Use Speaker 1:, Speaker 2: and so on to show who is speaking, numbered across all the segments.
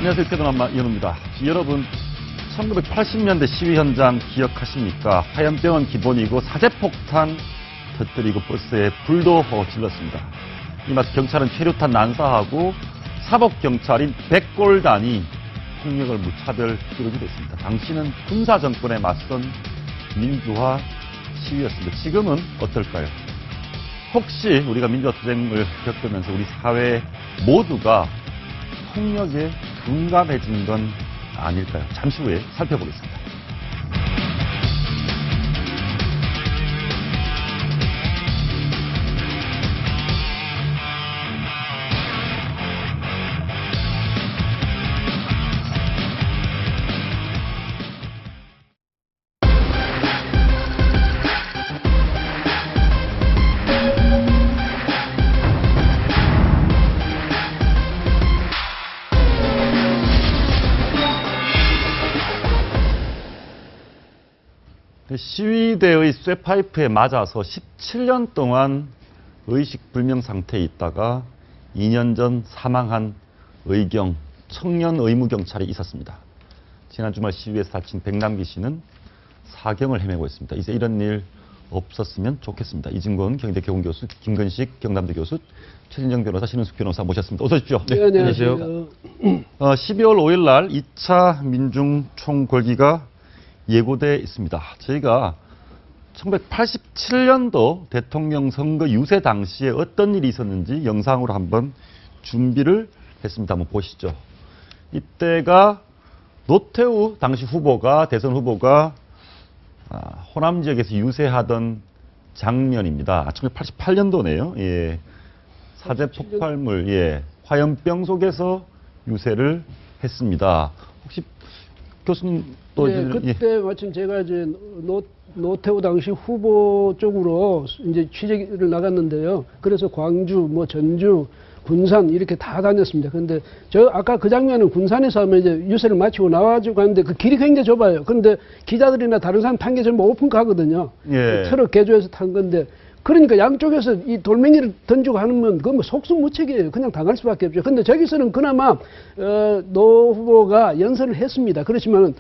Speaker 1: 안녕하세요. 캐더남마 이현우입니다. 여러분, 1980년대 시위 현장 기억하십니까? 화염병은 기본이고 사제폭탄 터뜨리고 버스에 불도 질렀습니다. 이마트 경찰은 최루탄 난사하고 사법경찰인 백골단이 폭력을 무차별 기록이 됐습니다. 당시는 군사정권에 맞선 민주화 시위였습니다. 지금은 어떨까요? 혹시 우리가 민주화 투쟁을 겪으면서 우리 사회 모두가 폭력에 둔감해진 건 아닐까요? 잠시 후에 살펴보겠습니다. 시위대의 쇠파이프에 맞아서 17년 동안 의식불명 상태에 있다가 2년 전 사망한 의경 청년 의무경찰이 있었습니다. 지난 주말 시위에서 다친 백남기 씨는 사경을 헤매고 있습니다. 이제 이런 일 없었으면 좋겠습니다. 이진권 경희대 교수, 김건식 경남대 교수, 최진정 변호사, 신은숙 변호사 모셨습니다. 어서 오십시오.
Speaker 2: 네, 안녕하세요.
Speaker 1: 12월 5일 날 2차 민중총궐기가 예고돼 있습니다. 저희가 1987년도 대통령 선거 유세 당시에 어떤 일이 있었는지 영상으로 한번 준비를 했습니다. 한번 보시죠. 이때가 노태우 당시 후보가 대선 후보가 호남 지역에서 유세하던 장면입니다. 1988년도네요. 예. 사제 폭발물, 예. 화염병 속에서 유세를 했습니다. 혹시 교수님 또
Speaker 2: 네, 그때 마침 제가 이제 노태우 당시 후보 쪽으로 이제 취재를 나갔는데요. 그래서 광주, 뭐 전주, 군산 이렇게 다 다녔습니다. 그런데 저 아까 그 장면은 군산에서 하면 이제 유세를 마치고 나와가지고 가는데 그 길이 굉장히 좁아요. 그런데 기자들이나 다른 사람 탄 게 전부 오픈카거든요.
Speaker 1: 예.
Speaker 2: 트럭 개조해서 탄 건데. 그러니까 양쪽에서 이 돌멩이를 던지고 하면 그건 뭐 속수무책이에요. 그냥 당할 수밖에 없죠. 근데 저기서는 그나마 노 후보가 연설을 했습니다. 그렇지만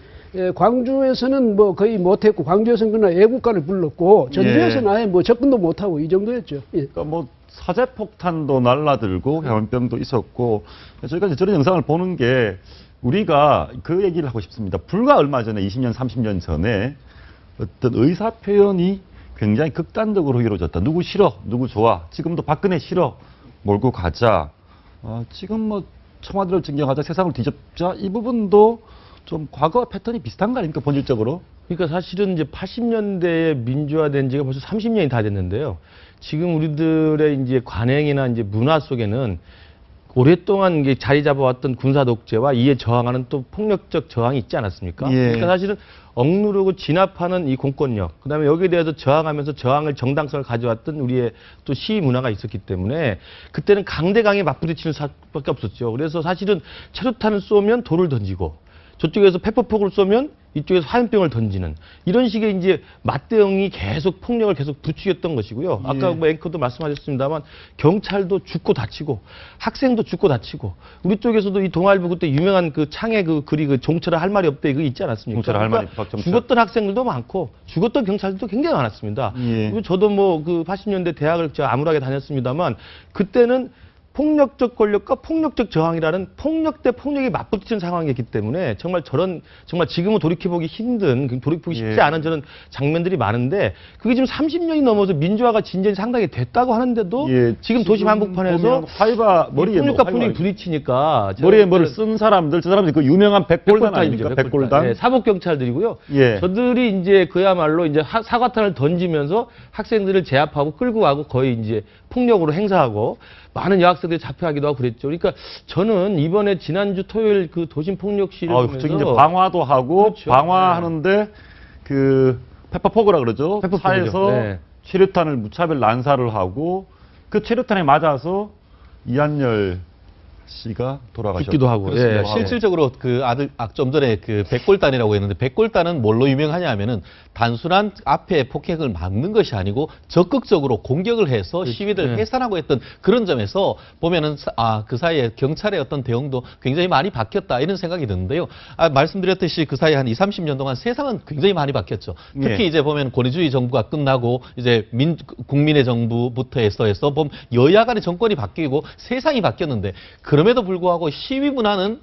Speaker 2: 광주에서는 뭐 거의 못했고 광주에서는 그러나 애국가를 불렀고 전주에서는 아예 뭐 접근도 못하고 이 정도였죠. 예.
Speaker 1: 그러니까 뭐 사제폭탄도 날라들고 화염병도 있었고 저희가 이제 저런 영상을 보는 게 우리가 그 얘기를 하고 싶습니다. 불과 얼마 전에 20년, 30년 전에 어떤 의사 표현이 굉장히 극단적으로 이루어졌다. 누구 싫어, 누구 좋아. 지금도 박근혜 싫어, 몰고 가자. 지금 뭐 청와대를 진경하자, 세상을 뒤집자. 이 부분도 좀 과거 패턴이 비슷한 거 아닙니까, 본질적으로?
Speaker 3: 그러니까 사실은 이제 80년대에 민주화된 지가 벌써 30년이 다 됐는데요. 지금 우리들의 이제 관행이나 이제 문화 속에는 오랫동안 이게 자리 잡아왔던 군사 독재와 이에 저항하는 또 폭력적 저항이 있지 않았습니까?
Speaker 1: 예.
Speaker 3: 그러니까 사실은 억누르고 진압하는 이 공권력, 그다음에 여기에 대해서 저항하면서 저항을 정당성을 가져왔던 우리의 또 시위 문화가 있었기 때문에 그때는 강대강에 맞부딪히는 수밖에 없었죠. 그래서 사실은 체류탄을 쏘면 돌을 던지고 저쪽에서 페퍼폭을 쏘면 이쪽에서 화염병을 던지는 이런 식의 이제 맞대응이 계속 폭력을 계속 부추겼던 것이고요. 아까
Speaker 1: 예.
Speaker 3: 뭐 앵커도 말씀하셨습니다만 경찰도 죽고 다치고 학생도 죽고 다치고 우리 쪽에서도 이 동아일보 그때 유명한 그 창에 그 글이 그 종철아 할 말이 없대 이거 있지 않았습니까?
Speaker 1: 종철아 할 말이 박정철.
Speaker 3: 죽었던 학생들도 많고 죽었던 경찰들도 굉장히 많았습니다.
Speaker 1: 예.
Speaker 3: 그리고 저도 뭐 그 80년대 대학을 제가 암울하게 다녔습니다만 그때는 폭력적 권력과 폭력적 저항이라는 폭력 대 폭력이 맞붙는 상황이었기 때문에 정말 지금은 돌이켜보기 힘든, 돌이켜보기 쉽지
Speaker 1: 예.
Speaker 3: 않은 저런 장면들이 많은데 그게 지금 30년이 넘어서 민주화가 진전이 상당히 됐다고 하는데도
Speaker 1: 예,
Speaker 3: 지금 도심 한복판에서
Speaker 1: 화이바 머리에
Speaker 3: 폭력과
Speaker 1: 뭐,
Speaker 3: 폭력이 부딪히니까
Speaker 1: 머리에 뭐를 쓴 사람들, 저 사람들 그 유명한 백골단 아닙니까? 백골단.
Speaker 3: 네, 사법경찰들이고요.
Speaker 1: 예.
Speaker 3: 저들이 이제 그야말로 이제 사과탄을 던지면서 학생들을 제압하고 끌고 가고 거의 이제 폭력으로 행사하고 많은 여학생들이 잡혀가기도 하고 그랬죠. 그러니까 저는 이번에 지난주 토요일 그 도심 폭력 시위를 보면서
Speaker 1: 저기 이제 방화도 하고
Speaker 3: 그렇죠.
Speaker 1: 방화하는데 그 페퍼포그라 그러죠.
Speaker 3: 페퍼포그죠.
Speaker 1: 차에서
Speaker 3: 네.
Speaker 1: 최루탄을 무차별 난사를 하고 그 최루탄에 맞아서 이한열 씨가 돌아가셨기도
Speaker 3: 죽기도 하고.
Speaker 4: 그렇습니다.
Speaker 3: 예.
Speaker 4: 실질적으로 그 좀 전에 그 백골단이라고 했는데 백골단은 뭘로 유명하냐 하면은 단순한 앞에 폭행을 막는 것이 아니고 적극적으로 공격을 해서 시위를
Speaker 3: 네.
Speaker 4: 해산하고 했던 그런 점에서 보면은 그 사이에 경찰의 어떤 대응도 굉장히 많이 바뀌었다 이런 생각이 드는데요. 말씀드렸듯이 그 사이에 한 20, 30년 동안 세상은 굉장히 많이 바뀌었죠. 특히
Speaker 1: 예.
Speaker 4: 이제 보면 권위주의 정부가 끝나고 이제 국민의 정부부터 해서 보면 여야 간의 정권이 바뀌고 세상이 바뀌었는데 그럼에도 불구하고 시위 문화는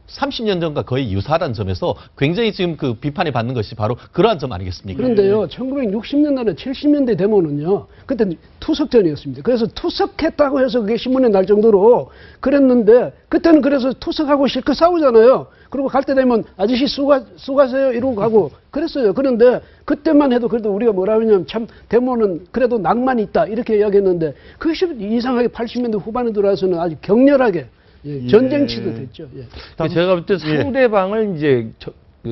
Speaker 4: 30년 전과 거의 유사하다는 점에서 굉장히 지금 그 비판이 받는 것이 바로 그러한 점 아니겠습니까?
Speaker 2: 그런데요, 1960년대나 70년대 되면은요, 그때 투석전이었습니다. 그래서 투석했다고 해서 그게 신문에 날 정도로 그랬는데, 그때는 그래서 투석하고 실컷 싸우잖아요. 그리고 갈 때 되면 아저씨 수고하세요 이러고 가고 그랬어요. 그런데 그때만 해도 그래도 우리가 뭐라 하냐면 참 데모는 그래도 낭만이 있다 이렇게 이야기했는데 그것이 이상하게 80년대 후반에 들어와서는 아주 격렬하게 전쟁치도 됐죠. 예.
Speaker 3: 제가 볼 때 상대방을 이제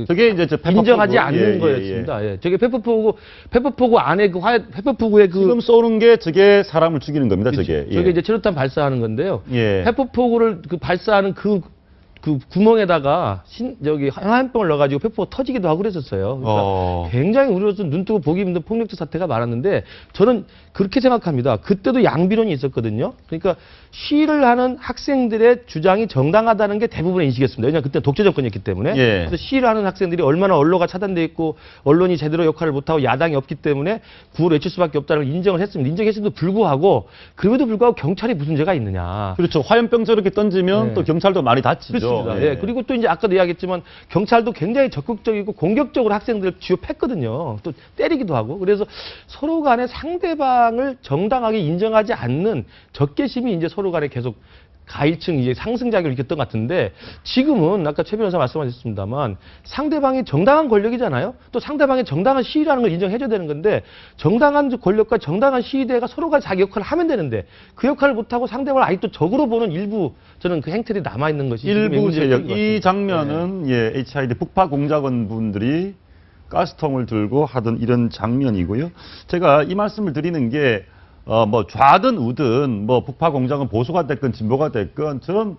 Speaker 1: 저게 이제
Speaker 3: 인정하지
Speaker 1: 페퍼포구.
Speaker 3: 않는 거였습니다. 예. 저게 페퍼포구 안에 페퍼포구의
Speaker 1: 지금 쏘는 게 저게 사람을 죽이는 겁니다. 저게.
Speaker 3: 저게 이제 체류탄 발사하는 건데요.
Speaker 1: 예.
Speaker 3: 페퍼포구를 발사하는 그 구멍에다가 화염병을 넣어가지고 페퍼가 터지기도 하고 그랬었어요. 그러니까 굉장히 우리로서 눈 뜨고 보기 힘든 폭력적 사태가 많았는데 저는 그렇게 생각합니다. 그때도 양비론이 있었거든요. 그러니까 시위를 하는 학생들의 주장이 정당하다는 게 대부분의 인식이었습니다. 왜냐하면 그때 독재 정권이었기 때문에.
Speaker 1: 예.
Speaker 3: 그래서 시위를 하는 학생들이 얼마나 언론가 차단돼 있고 언론이 제대로 역할을 못하고 야당이 없기 때문에 구호를 외칠 수밖에 없다는 걸 인정을 했습니다. 인정했음에도 불구하고 그럼에도 불구하고 경찰이 무슨 죄가 있느냐.
Speaker 1: 그렇죠. 화염병 저렇게 던지면
Speaker 3: 네.
Speaker 1: 또 경찰도 많이 다치죠.
Speaker 3: 그렇습니다. 예. 그리고 또 이제 아까도 이야기했지만 경찰도 굉장히 적극적이고 공격적으로 학생들을 쥐어팼거든요. 또 때리기도 하고. 그래서 서로 간에 상대방을 정당하게 인정하지 않는 적개심이 이제 서로 간에 계속 가일층 이제 상승작용을 일으켰던 것 같은데 지금은 아까 최 변호사 말씀하셨습니다만 상대방이 정당한 권력이잖아요. 또 상대방의 정당한 시위라는 걸 인정해줘야 되는 건데 정당한 권력과 정당한 시위대가 서로가 자기 역할을 하면 되는데 그 역할을 못하고 상대방을 아직도 적으로 보는 일부 저는 그 행태들이 남아있는 것이
Speaker 1: 일부 세력. 이
Speaker 3: 네.
Speaker 1: 장면은 HID 북파 공작원 분들이 가스통을 들고 하던 이런 장면이고요. 제가 이 말씀을 드리는 게 뭐 좌든 우든 뭐 북파 공작원 보수가 됐건 진보가 됐건 저런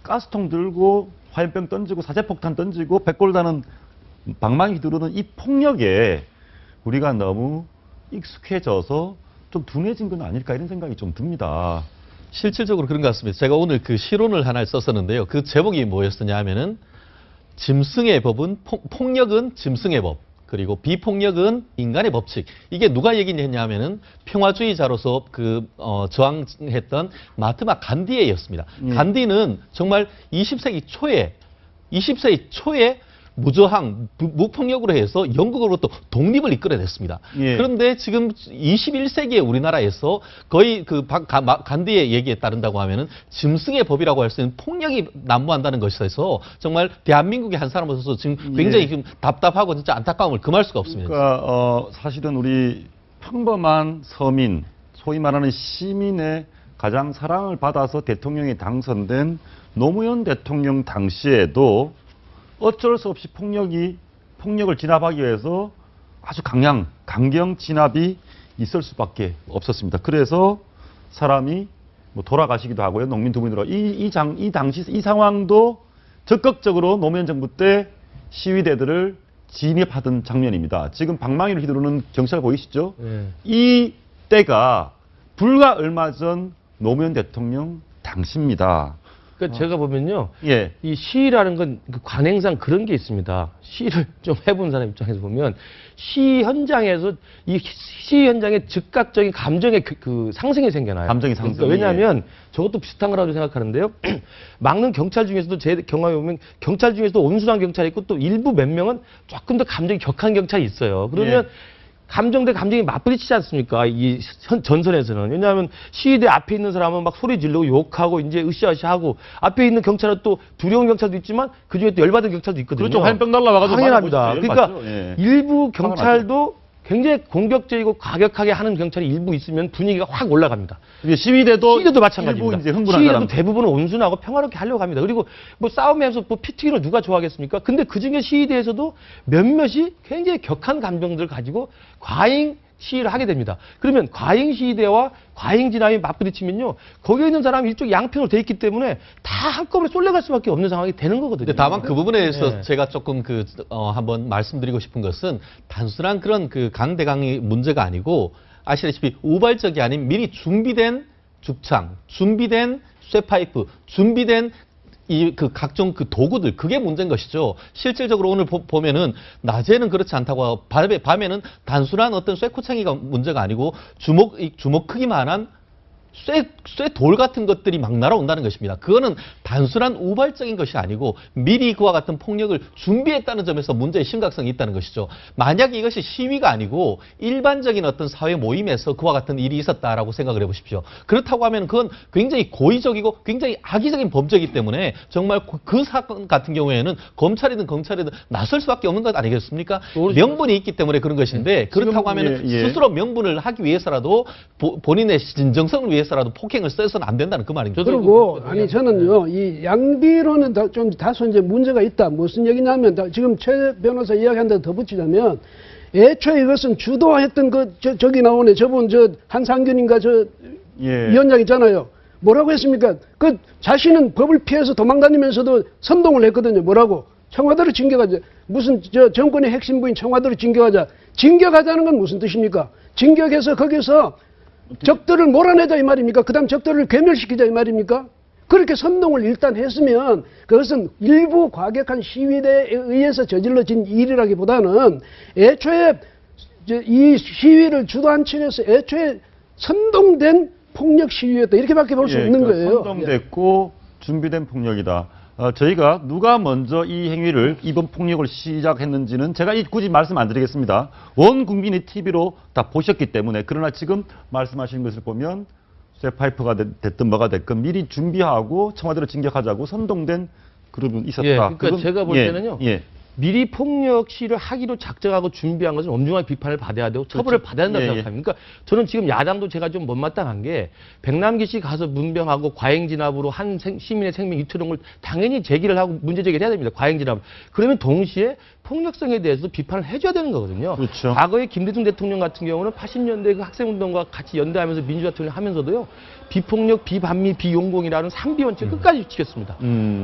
Speaker 1: 가스통 들고 화염병 던지고 사제폭탄 던지고 백골단은 방망이 휘두르는 이 폭력에 우리가 너무 익숙해져서 좀 둔해진 건 아닐까 이런 생각이 좀 듭니다.
Speaker 4: 실질적으로 그런 것 같습니다. 제가 오늘 그 시론을 하나 썼었는데요. 그 제목이 뭐였었냐 하면은 짐승의 법은 폭력은 짐승의 법. 그리고 비폭력은 인간의 법칙. 이게 누가 얘기했냐 하면은 평화주의자로서 저항했던 마트마 간디에였습니다. 간디는 정말 20세기 초에 무저항, 무폭력으로 해서 영국으로부터 독립을 이끌어냈습니다.
Speaker 1: 예.
Speaker 4: 그런데 지금 21세기의 우리나라에서 거의 간디의 얘기에 따른다고 하면은 짐승의 법이라고 할 수 있는 폭력이 난무한다는 것에서 정말 대한민국의 한 사람으로서 지금 굉장히 지금 답답하고 진짜 안타까움을 금할 수가 없습니다.
Speaker 1: 그러니까 사실은 우리 평범한 서민, 소위 말하는 시민의 가장 사랑을 받아서 대통령에 당선된 노무현 대통령 당시에도 어쩔 수 없이 폭력을 진압하기 위해서 아주 강경 진압이 있을 수밖에 없었습니다. 그래서 사람이 뭐 돌아가시기도 하고요. 농민 두 분이 돌아. 이 당시 이 상황도 적극적으로 노무현 정부 때 시위대들을 진입하던 장면입니다. 지금 방망이를 휘두르는 경찰 보이시죠?
Speaker 3: 네.
Speaker 1: 이 때가 불과 얼마 전 노무현 대통령 당시입니다.
Speaker 3: 그러니까 제가 보면요.
Speaker 1: 예.
Speaker 3: 이 시위라는 건 관행상 그런 게 있습니다. 시위를 좀 해본 사람 입장에서 보면 시위 현장에서 이 시위 현장에 즉각적인 감정의 그 상승이 생겨나요.
Speaker 1: 감정의 상승.
Speaker 3: 그러니까 왜냐하면 저것도 비슷한 거라고 생각하는데요. 막는 경찰 중에서도 제 경험에 보면 경찰 중에서도 온순한 경찰이 있고 또 일부 몇 명은 조금 더 감정이 격한 경찰이 있어요. 그러면 감정 대 감정이 맞부딪히지 않습니까? 이 전선에서는. 왜냐하면 시위대 앞에 있는 사람은 막 소리 지르고 욕하고 이제 으쌰으쌰하고 앞에 있는 경찰은 또 두려운 경찰도 있지만 그중에 또 열받은 경찰도 있거든요.
Speaker 1: 그렇죠. 화염병 날라와가지고
Speaker 3: 당연합니다. 그러니까
Speaker 1: 맞죠? 예.
Speaker 3: 일부 경찰도 굉장히 공격적이고 과격하게 하는 경찰이 일부 있으면 분위기가 확 올라갑니다.
Speaker 1: 시위대도
Speaker 3: 마찬가지입니다.
Speaker 1: 일부 이제 흥분한
Speaker 3: 시위대도
Speaker 1: 사람.
Speaker 3: 대부분은 온순하고 평화롭게 하려고 합니다. 그리고 뭐 싸움에서 뭐 피 튀기는 누가 좋아하겠습니까? 근데 그중에 시위대에서도 몇몇이 굉장히 격한 감정들을 가지고 과잉 시위를 하게 됩니다. 그러면 과잉 시위대와 과잉 진압이 맞부딪히면요, 거기에 있는 사람이 이쪽 양편으로 돼 있기 때문에 다 한꺼번에 쏠려갈 수밖에 없는 상황이 되는 거거든요.
Speaker 4: 근데 다만 그 부분에 대해서
Speaker 3: 네.
Speaker 4: 제가 조금 한번 말씀드리고 싶은 것은 단순한 그런 그 강대강의 문제가 아니고 아시다시피 우발적이 아닌 미리 준비된 죽창, 준비된 쇠파이프, 준비된 각종 그 도구들, 그게 문제인 것이죠. 실질적으로 오늘 보면은, 낮에는 그렇지 않다고, 밤에는 단순한 어떤 쇠코챙이가 문제가 아니고, 주먹 크기만한 쇠돌 같은 것들이 막 날아온다는 것입니다. 그거는 단순한 우발적인 것이 아니고 미리 그와 같은 폭력을 준비했다는 점에서 문제의 심각성이 있다는 것이죠. 만약 이것이 시위가 아니고 일반적인 어떤 사회 모임에서 그와 같은 일이 있었다라고 생각을 해보십시오. 그렇다고 하면 그건 굉장히 고의적이고 굉장히 악의적인 범죄이기 때문에 정말 그 사건 같은 경우에는 검찰이든 경찰이든 나설 수밖에 없는 것 아니겠습니까? 명분이 있기 때문에 그런 것인데, 그렇다고 하면 스스로 명분을 하기 위해서라도 본인의 진정성을 위해서라도 폭행을 써서는 안 된다는 그 말입니다.
Speaker 2: 그리고 아니 저는요, 이 양비로는 좀 다소 이제 문제가 있다. 무슨 얘기냐면 지금 최 변호사 이야기한 데 더 붙이자면, 애초에 이것은 주도했던 저기 나오네, 저분 한상균인가 위원장 있잖아요. 뭐라고 했습니까? 그 자신은 법을 피해서 도망다니면서도 선동을 했거든요. 뭐라고? 청와대로 징격하자. 무슨 정권의 핵심부인 청와대로 징격하자. 징격하자는 건 무슨 뜻입니까? 징격해서 거기서 적들을 몰아내자 이 말입니까? 그 다음 적들을 괴멸시키자 이 말입니까? 그렇게 선동을 일단 했으면 그것은 일부 과격한 시위대에 의해서 저질러진 일이라기보다는 애초에 이 시위를 주도한 측에서 애초에 선동된 폭력 시위였다, 이렇게밖에 볼 수 없는 거예요.
Speaker 1: 선동됐고 준비된 폭력이다. 저희가 누가 먼저 이 행위를, 이번 폭력을 시작했는지는 제가 굳이 말씀 안 드리겠습니다. 온 국민이 TV로 다 보셨기 때문에. 그러나 지금 말씀하신 것을 보면 쇠파이프가 됐든 뭐가 됐든 미리 준비하고 청와대로 진격하자고 선동된 그룹은 있었다.
Speaker 3: 그러니까 제가 볼 때는요, 미리 폭력 시위를 하기로 작정하고 준비한 것은 엄중하게 비판을 받아야 되고 처벌을 받아야 된다고 생각합니다. 그러니까 저는 지금 야당도 제가 좀 못마땅한 게, 백남기 씨 가서 문병하고 과잉 진압으로 한 시민의 생명 유출한 걸 당연히 제기를 하고 문제 제기를 해야 됩니다. 과잉 진압. 그러면 동시에 폭력성에 대해서도 비판을 해줘야 되는 거거든요.
Speaker 1: 그렇죠.
Speaker 3: 과거에 김대중 대통령 같은 경우는 80년대 그 학생운동과 같이 연대하면서 민주화 투쟁을 하면서도요, 비폭력, 비반미, 비용공이라는 3비 원칙을 끝까지 지켰습니다.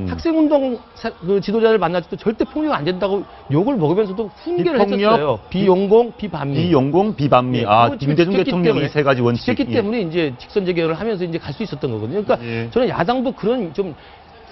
Speaker 3: 학생운동 그 지도자를 만날 때도 절대 폭력 안 된다고 욕을 먹으면서도 훈계를 했었어요. 비용공, 비반미.
Speaker 1: 비용공, 비반미. 김대중 대통령이 세 가지 원칙.
Speaker 3: 지켰기 때문에 이제 직선 재결을 하면서 이제 갈 수 있었던 거거든요. 그러니까 저는 야당도 그런 좀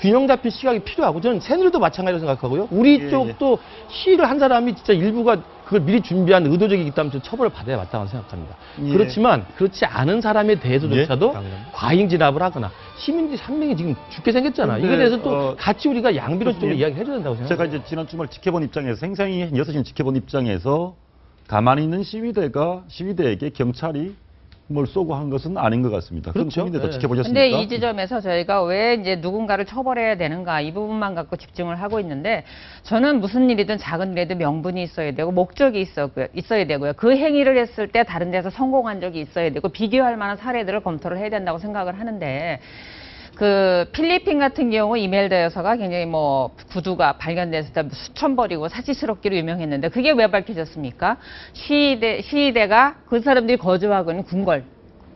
Speaker 3: 균형 잡힌 시각이 필요하고, 저는 새누리도 마찬가지로 생각하고요. 우리 쪽도 시위를 한 사람이 진짜 일부가 그걸 미리 준비한 의도적이기 때문에 저 처벌을 받아야 마땅하다고 생각합니다. 그렇지만 그렇지 않은 사람에 대해서조차도 과잉 진압을 하거나 시민들이 3명이 지금 죽게 생겼잖아. 이거에 대해서 또 같이 우리가 양비론적으로 이야기를 해줘야 된다고 생각합니다.
Speaker 1: 제가 이제 지난 주말 지켜본 입장에서, 생생히 6시간 지켜본 입장에서 가만히 있는 시위대에게 경찰이 뭘 쏘고 한 것은 아닌 것 같습니다.
Speaker 3: 그렇죠.
Speaker 1: 국민들도 지켜보셨습니까?
Speaker 5: 근데 이 지점에서 저희가 왜 이제 누군가를 처벌해야 되는가, 이 부분만 갖고 집중을 하고 있는데, 저는 무슨 일이든 작은 일에도 명분이 있어야 되고 목적이 있어야 되고요. 그 행위를 했을 때 다른 데서 성공한 적이 있어야 되고 비교할 만한 사례들을 검토를 해야 된다고 생각을 하는데, 그 필리핀 같은 경우 이멜다 여사가 굉장히 뭐 구두가 발견됐을 때 수천 벌이고 사치스럽기로 유명했는데, 그게 왜 밝혀졌습니까? 시위대가 그 사람들이 거주하고 있는 궁궐,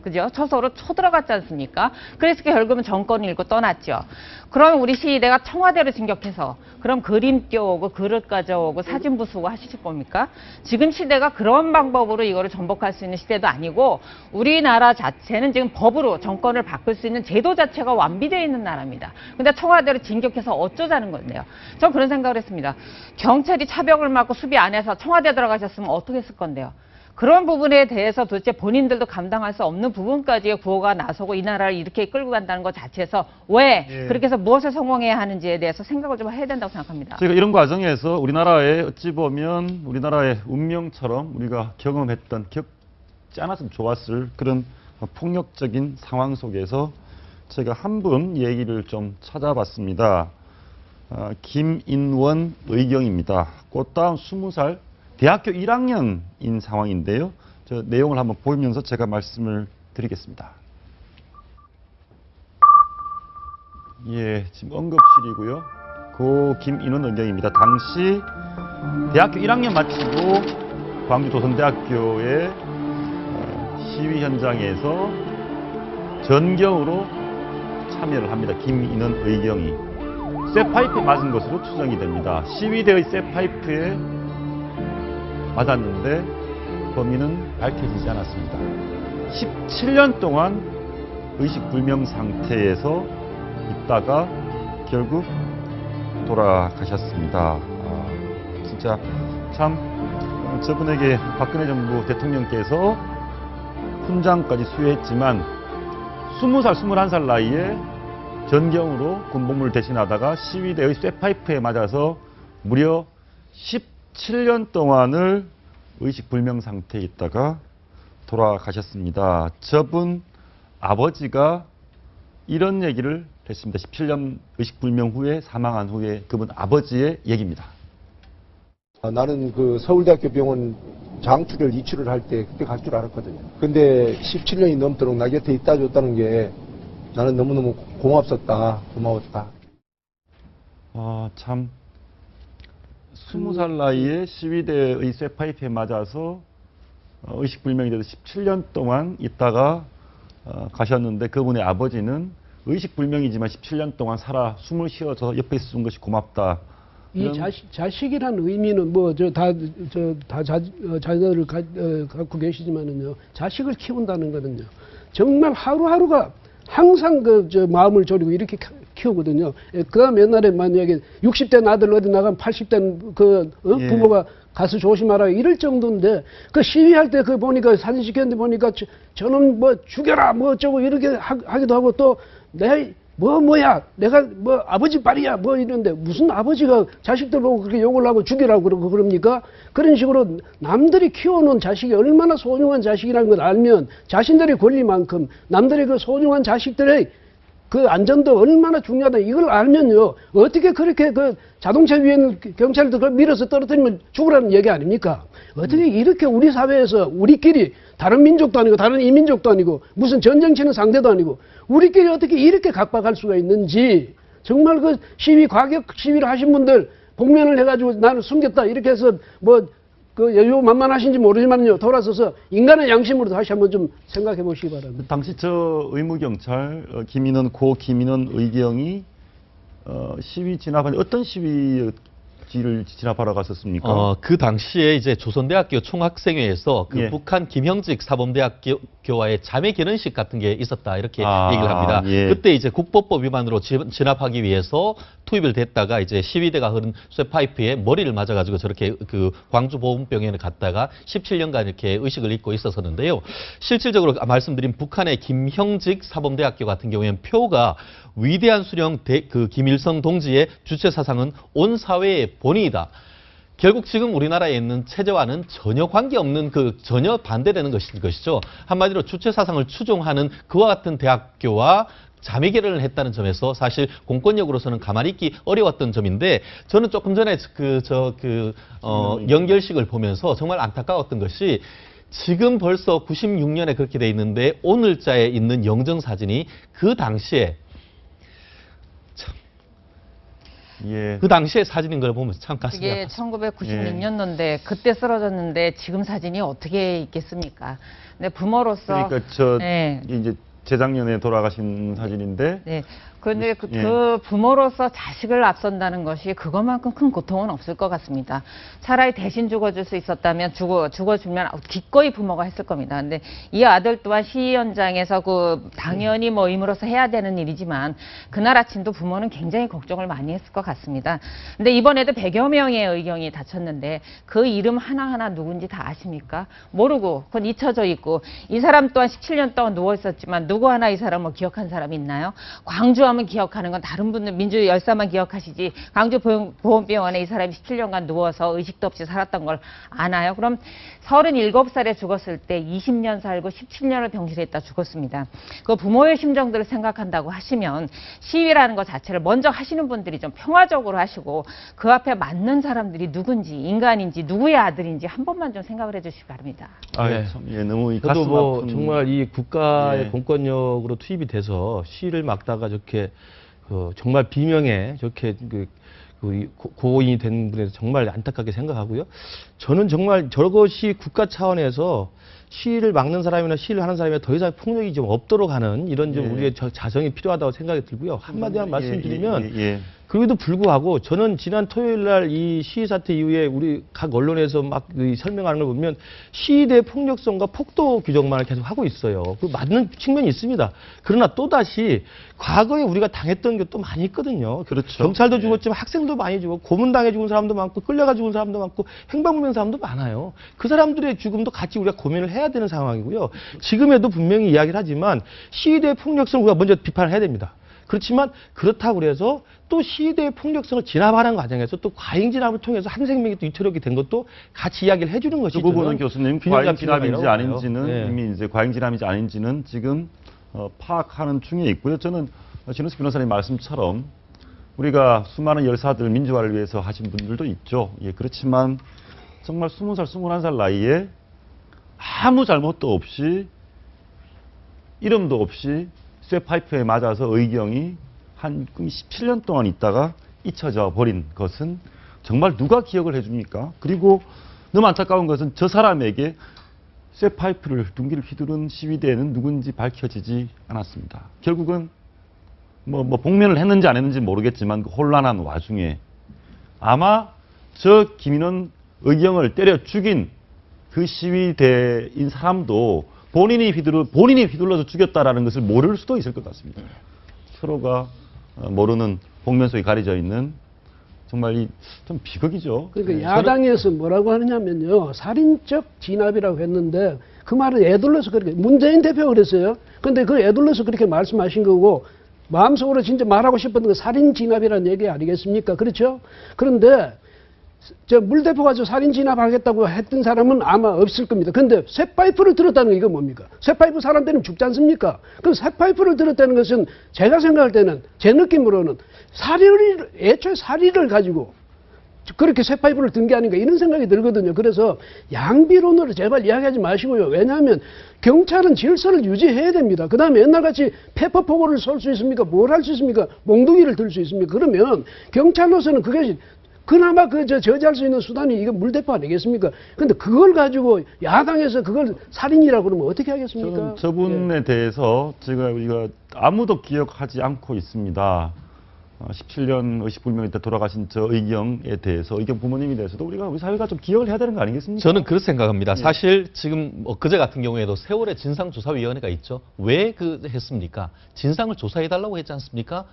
Speaker 5: 그죠? 처소로 쳐들어갔지 않습니까? 그래서 결국은 정권을 잃고 떠났죠. 그럼 우리 시위대가 청와대로 진격해서 그럼 그림 띄워오고 그릇 가져오고 사진 부수고 하실 겁니까? 지금 시대가 그런 방법으로 이거를 전복할 수 있는 시대도 아니고, 우리나라 자체는 지금 법으로 정권을 바꿀 수 있는 제도 자체가 완비되어 있는 나라입니다. 근데 청와대로 진격해서 어쩌자는 건데요. 전 그런 생각을 했습니다. 경찰이 차벽을 막고 수비 안에서 청와대 들어가셨으면 어떻게 했을 건데요. 그런 부분에 대해서 도대체 본인들도 감당할 수 없는 부분까지 구호가 나서고 이 나라를 이렇게 끌고 간다는 것 자체에서 왜 그렇게 해서 무엇을 성공해야 하는지에 대해서 생각을 좀 해야 된다고 생각합니다.
Speaker 1: 저희가 이런 과정에서 우리나라의 어찌 보면 우리나라의 운명처럼 우리가 경험했던, 겪지 않았으면 좋았을 그런 폭력적인 상황 속에서 제가 한 분 얘기를 좀 찾아봤습니다. 김인원 의경입니다. 꽃다운 20살 대학교 1학년인 상황인데요. 저 내용을 한번 보면서 제가 말씀을 드리겠습니다. 예, 지금 응급실이고요. 고 김인원 의경입니다. 당시 대학교 1학년 마치고 광주 도선대학교에 시위 현장에서 전경으로 참여를 합니다. 김인원 의경이 쇠파이프에 맞은 것으로 추정이 됩니다. 시위대의 쇠파이프에 맞았는데 범인은 밝혀지지 않았습니다. 17년 동안 의식불명 상태에서 있다가 결국 돌아가셨습니다. 진짜 참 저분에게 박근혜 정부 대통령께서 훈장까지 수여했지만 20살, 21살 나이에 전경으로 군복무를 대신하다가 시위대의 쇠파이프에 맞아서 무려 17년 동안을 의식불명 상태에 있다가 돌아가셨습니다. 저분 아버지가 이런 얘기를 했습니다. 17년 의식불명 후에 사망한 후에 그분 아버지의 얘기입니다.
Speaker 6: 나는 그 서울대학교 병원 장출혈 이출을 할 때 그때 갈 줄 알았거든요. 근데 17년이 넘도록 나 곁에 있다 줬다는 게 나는 너무너무 고맙었다, 고마웠다.
Speaker 1: 참 20살 나이에 시위대의 쇠파이프에 맞아서 의식불명이 돼서 17년 동안 있다가 가셨는데 그분의 아버지는 의식불명이지만 17년 동안 살아 숨을 쉬어서 옆에 있어준 것이 고맙다.
Speaker 2: 이 자식이라는 의미는 뭐 자녀를 갖고 계시지만은요, 자식을 키운다는 거는요, 정말 하루하루가 항상 마음을 졸이고 이렇게 키우거든요. 그다음 옛날에 만약에 60대 아들 어디 나가면 80대
Speaker 1: 예.
Speaker 2: 부모가 가서 조심하라 이럴 정도인데 그 시위할 때 그 보니까 사진 찍혔는데 보니까 저는 뭐 죽여라 뭐 어쩌고 이렇게 하기도 하고 또 뭐야 내가 뭐 아버지 빨이야 뭐 이런데 무슨 아버지가 자식들 보고 그렇게 욕을 하고 죽이라고 그러고 그럽니까? 그런 식으로 남들이 키워놓은 자식이 얼마나 소중한 자식이라는 걸 알면 자신들의 권리만큼 남들의 그 소중한 자식들의 그 안전도 얼마나 중요하다 이걸 알면요 어떻게 그렇게 그 자동차 위에 있는 경찰들 그걸 밀어서 떨어뜨리면 죽으라는 얘기 아닙니까? 어떻게 이렇게 우리 사회에서 우리끼리 다른 민족도 아니고 다른 이민족도 아니고 무슨 전쟁 치는 상대도 아니고 우리끼리 어떻게 이렇게 각박할 수가 있는지 정말 그 과격 시위를 하신 분들 복면을 해가지고 나는 숨겼다 이렇게 해서 뭐 그 여유 만만하신지 모르지만요 돌아서서 인간의 양심으로 다시 한번 좀 생각해 보시기 바랍니다.
Speaker 1: 당시 저 의무경찰 고 김인원 의경이 시위 진압한 어떤 시위지를 진압하러 갔었습니까?
Speaker 4: 그 당시에 이제 조선대학교 총학생회에서 그
Speaker 1: 예.
Speaker 4: 북한 김형직 사범대학교와의 자매 결혼식 같은 게 있었다 이렇게
Speaker 1: 아,
Speaker 4: 얘기를 합니다.
Speaker 1: 예.
Speaker 4: 그때 이제 국법법 위반으로 진압하기 위해서 투입을 됐다가 이제 시위대가 흐른 쇠파이프에 머리를 맞아가지고 저렇게 그 광주 보훈병원에 갔다가 17년간 이렇게 의식을 잃고 있었었는데요. 실질적으로 말씀드린 북한의 김형직 사범대학교 같은 경우에는 표가 위대한 수령 그 김일성 동지의 주체 사상은 온 사회의 본의이다. 결국 지금 우리나라에 있는 체제와는 전혀 관계없는 전혀 반대되는 것이죠. 한마디로 주체 사상을 추종하는 그와 같은 대학교와 자매 결혼을 했다는 점에서 사실 공권력으로서는 가만히 있기 어려웠던 점인데 저는 조금 전에 연결식을 보면서 정말 안타까웠던 것이 지금 벌써 96년에 그렇게 돼 있는데 오늘자에 있는 영정사진이 그 당시에
Speaker 1: 예.
Speaker 4: 그 당시의 사진인 걸 보면 참 가슴이
Speaker 5: 이게
Speaker 4: 아팠습니다.
Speaker 5: 1996년도인데 그때 쓰러졌는데 지금 사진이 어떻게 있겠습니까? 근데 부모로서
Speaker 1: 그러니까
Speaker 5: 네.
Speaker 1: 이제 재작년에 돌아가신 사진인데
Speaker 5: 네. 그런데
Speaker 1: 예.
Speaker 5: 그 부모로서 자식을 앞선다는 것이 그것만큼 큰 고통은 없을 것 같습니다. 차라리 대신 죽어줄 수 있었다면 죽어주면 기꺼이 부모가 했을 겁니다. 근데 이 아들 또한 시위 현장에서 당연히 뭐 의무로서 해야 되는 일이지만 그날 아침도 부모는 굉장히 걱정을 많이 했을 것 같습니다. 근데 이번에도 100여 명의 의경이 다쳤는데 그 이름 하나하나 누군지 다 아십니까? 모르고 그건 잊혀져 있고 이 사람 또한 17년 동안 누워 있었지만 누구 하나 이 사람을 기억한 사람이 있나요? 광주 하면 기억하는 건 다른 분들 민주 열사만 기억하시지 광주 보훈병원에 이 사람이 17년간 누워서 의식도 없이 살았던 걸 아나요? 그럼 37살에 죽었을 때 20년 살고 17년을 병실에 있다 죽었습니다. 그 부모의 심정들을 생각한다고 하시면 시위라는 것 자체를 먼저 하시는 분들이 좀 평화적으로 하시고 그 앞에 맞는 사람들이 누군지 인간인지 누구의 아들인지 한 번만 좀 생각을 해주시기 바랍니다.
Speaker 4: 네.
Speaker 1: 너무
Speaker 3: 저도
Speaker 1: 가슴
Speaker 3: 뭐
Speaker 1: 아픈
Speaker 3: 정말 이 국가의
Speaker 1: 예.
Speaker 3: 공권력으로 투입이 돼서 시위를 막다가 저렇게 정말 비명에 저렇게 고인이 된 분에 대해서 정말 안타깝게 생각하고요. 저는 정말 저것이 국가 차원에서 시위를 막는 사람이나 시위를 하는 사람이 더 이상 폭력이 좀 없도록 하는 이런 좀 우리의 자성이 필요하다고 생각이 들고요. 한마디만 말씀드리면 그럼에도 불구하고 저는 지난 토요일 날 이 시위 사태 이후에 우리 각 언론에서 막 설명하는 걸 보면 시위대 폭력성과 폭도 규정만을 계속 하고 있어요. 그 맞는 측면이 있습니다. 그러나 또다시 과거에 우리가 당했던 게 또 많이 있거든요.
Speaker 1: 그렇죠.
Speaker 3: 경찰도 죽었지만 학생도 많이 죽었고 고문당해 죽은 사람도 많고 끌려가 죽은 사람도 많고 행방불명 사람도 많아요. 그 사람들의 죽음도 같이 우리가 고민을 해야 되는 상황이고요. 지금에도 분명히 이야기를 하지만 시위대 폭력성을 우리가 먼저 비판을 해야 됩니다. 그렇지만 그렇다고 그래서 또 시위대의 폭력성을 진압하는 과정에서 또 과잉 진압을 통해서 한 생명이 또 위태롭게 된 것도 같이 이야기를 해주는 것이
Speaker 1: 그 부분은 교수님 과잉 진압인지 아닌지는
Speaker 3: 네.
Speaker 1: 이미 이제 과잉 진압인지 아닌지는 지금 파악하는 중에 있고요. 저는 신은숙 변호사님 말씀처럼 우리가 수많은 열사들 민주화를 위해서 하신 분들도 있죠. 예, 그렇지만 정말 20살, 21살 나이에 아무 잘못도 없이 이름도 없이 쇠파이프에 맞아서 의경이 한 17년 동안 있다가 잊혀져 버린 것은 정말 누가 기억을 해줍니까? 그리고 너무 안타까운 것은 저 사람에게 쇠파이프를 둥기를 휘두른 시위대는 누군지 밝혀지지 않았습니다. 결국은 뭐 복면을 했는지 안 했는지 모르겠지만 그 혼란한 와중에 아마 저 김인원 의경을 때려 죽인 그 시위대인 사람도 본인이 휘둘러서 죽였다라는 것을 모를 수도 있을 것 같습니다. 서로가 모르는 복면 속에 가려져 있는 정말 좀 비극이죠.
Speaker 2: 그러니까 야당에서 뭐라고 하느냐면요. 살인적 진압이라고 했는데 그 말은 애둘러서 그렇게 문재인 대표가 그랬어요. 근데 그 애둘러서 그렇게 말씀하신 거고 마음속으로 진짜 말하고 싶었던 건 살인 진압이라는 얘기 아니겠습니까? 그렇죠? 그런데 저 물 대포 가지고 살인 진압하겠다고 했던 사람은 아마 없을 겁니다. 근데 쇠파이프를 들었다는 게 이거 뭡니까? 쇠파이프 사람 때는 죽지 않습니까? 그럼 쇠파이프를 들었다는 것은 제가 생각할 때는 제 느낌으로는 애초에 사리를 가지고 그렇게 쇠파이프를 든 게 아닌가 이런 생각이 들거든요. 그래서 양비론으로 제발 이야기하지 마시고요. 왜냐하면 경찰은 질서를 유지해야 됩니다. 그 다음에 옛날같이 페퍼포고를 쏠 수 있습니까? 뭘 할 수 있습니까? 몽둥이를 들 수 있습니까? 그러면 경찰로서는 그게 그나마 저지할 수 있는 수단이 이거 물대포 아니겠습니까? 근데 그걸 가지고 야당에서 그걸 살인이라고 그러면 어떻게 하겠습니까?
Speaker 1: 저는 저분에 대해서 우리가 아무도 기억하지 않고 있습니다. 17년 의식불명일 때 돌아가신 저 의경에 대해서, 의경 부모님에 대해서도 우리 사회가 좀 기억을 해야 되는 거 아니겠습니까?
Speaker 4: 저는 그렇게 생각합니다. 사실 지금 그제 같은 경우에도 세월의 진상조사위원회가 있죠. 왜 했습니까? 진상을 조사해달라고 했지 않습니까?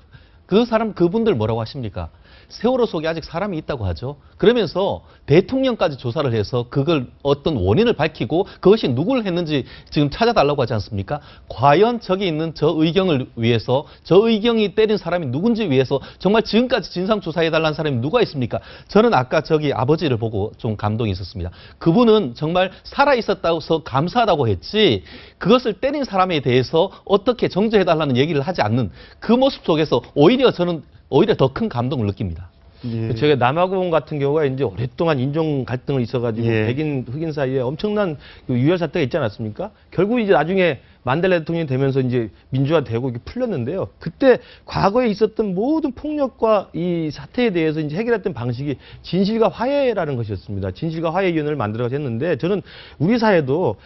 Speaker 4: 그분들 뭐라고 하십니까? 세월호 속에 아직 사람이 있다고 하죠. 그러면서 대통령까지 조사를 해서 그걸 어떤 원인을 밝히고 그것이 누구를 했는지 지금 찾아달라고 하지 않습니까? 과연 저기 있는 저 의경을 위해서, 저 의경이 때린 사람이 누군지 위해서 정말 지금까지 진상조사해달라는 사람이 누가 있습니까? 저는 아까 저기 아버지를 보고 좀 감동이 있었습니다. 그분은 정말 살아있었다고 해서 감사하다고 했지 그것을 때린 사람에 대해서 어떻게 정죄해달라는 얘기를 하지 않는 그 모습 속에서 오히려 저는 더 큰 감동을 느낍니다.
Speaker 1: 예.
Speaker 3: 제가 남아공 같은 경우가 이제 오랫동안 인종 갈등을 있어가지고
Speaker 1: 예.
Speaker 3: 백인 흑인 사이에 엄청난 유혈 사태가 있지 않았습니까? 결국 이제 나중에 만델라 대통령이 되면서 이제 민주화되고 이게 풀렸는데요. 그때 과거에 있었던 모든 폭력과 이 사태에 대해서 이제 해결했던 방식이 진실과 화해라는 것이었습니다. 진실과 화해위원회를 만들어서 했는데 저는 우리 사회도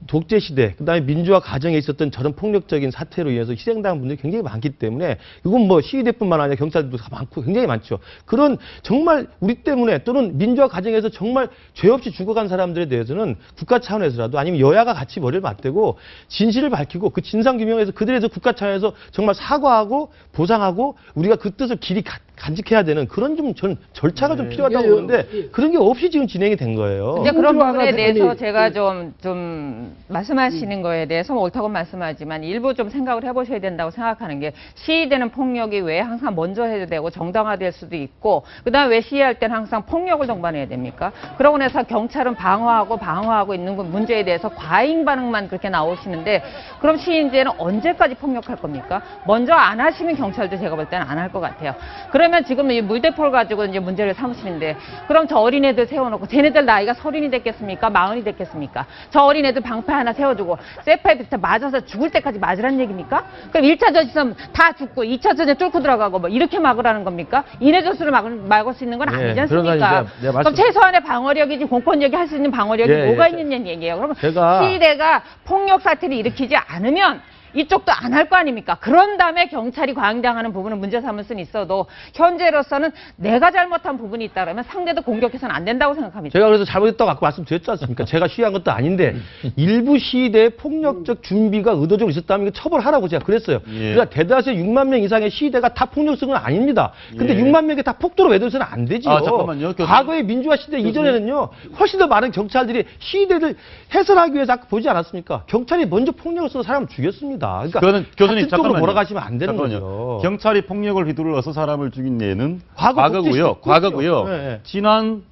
Speaker 3: 독재 시대, 그다음에 민주화 과정에 있었던 저런 폭력적인 사태로 인해서 희생당한 분들이 굉장히 많기 때문에 이건 뭐 시위대뿐만 아니라 경찰들도 많고 굉장히 많죠. 그런 정말 우리 때문에 또는 민주화 과정에서 정말 죄 없이 죽어간 사람들에 대해서는 국가 차원에서라도 아니면 여야가 같이 머리를 맞대고 진실을 밝히고 그 진상 규명에서 그들에 대해서 국가 차원에서 정말 사과하고 보상하고 우리가 그 뜻을 길이 간직해야 되는 그런 좀 절차가 좀 필요하다고 보는데 그런 게 없이 지금 진행이 된 거예요.
Speaker 5: 근데 그런 부분에
Speaker 2: 대단히-
Speaker 5: 대해서 제가 좀 말씀하시는 거에 대해서 옳다고 말씀하지만 일부 좀 생각을 해보셔야 된다고 생각하는 게 시위되는 폭력이 왜 항상 먼저 해도 되고 정당화될 수도 있고 그다음에 왜 시위할 때는 항상 폭력을 동반해야 됩니까? 그러고 나서 경찰은 방어하고 있는 그 문제에 대해서 과잉 반응만 그렇게 나오시는데 그럼 시위인제는 언제까지 폭력할 겁니까? 먼저 안 하시면 경찰도 제가 볼 때는 안 할 것 같아요. 그러면 그러면 지금 이 물대포를 가지고 이제 문제를 삼으시는데, 그럼 저 어린애들 세워놓고, 쟤네들 나이가 30이 됐겠습니까? 40이 됐겠습니까? 저 어린애들 방패 하나 세워주고, 쇠파이프 맞아서 죽을 때까지 맞으라는 얘기입니까? 그럼 1차 전시선 다 죽고, 2차 전에 뚫고 들어가고, 뭐, 이렇게 막으라는 겁니까? 인해 전술을 막을 수 있는 건
Speaker 3: 예,
Speaker 5: 아니지
Speaker 3: 그러나
Speaker 5: 않습니까?
Speaker 3: 이제 내가
Speaker 5: 그럼 최소한의 방어력이지, 공권력이 할 수 있는 방어력이
Speaker 3: 예,
Speaker 5: 뭐가
Speaker 3: 예.
Speaker 5: 있느냐는 얘기예요. 그러면
Speaker 3: 제가-
Speaker 5: 시위대가 폭력 사태를 일으키지 않으면, 이쪽도 안 할 거 아닙니까? 그런 다음에 경찰이 과잉당하는 부분은 문제 삼을 수는 있어도, 현재로서는 내가 잘못한 부분이 있다면 상대도 공격해서는 안 된다고 생각합니다.
Speaker 3: 제가 그래서 잘못했다고 아까 말씀드렸지 않습니까? 제가 시위한 것도 아닌데 일부 시위대의 폭력적 준비가 의도적으로 있었다면 이거 처벌하라고 제가 그랬어요.
Speaker 1: 예.
Speaker 3: 그러니까 대다수의 6만 명 이상의 시위대가 다 폭력성은 아닙니다. 근데
Speaker 1: 예.
Speaker 3: 6만 명이 다 폭도로 외도해서는 안 되지요.
Speaker 1: 아, 잠깐만요. 교수님.
Speaker 3: 과거의 민주화 시대 이전에는요. 훨씬 더 많은 경찰들이 시위대를 해설하기 위해서 아까 보지 않았습니까? 경찰이 먼저 폭력을 써서 사람을 죽였습니다. 그러니까
Speaker 1: 그거는 교수님
Speaker 3: 같은 쪽으로
Speaker 1: 잠깐만요.
Speaker 3: 몰아가시면 안 되는
Speaker 1: 잠깐만요.
Speaker 3: 거죠.
Speaker 1: 경찰이 폭력을 휘둘러서 사람을 죽인 예는
Speaker 3: 과거고요.
Speaker 1: 과거고요.
Speaker 3: 네, 네.
Speaker 1: 지난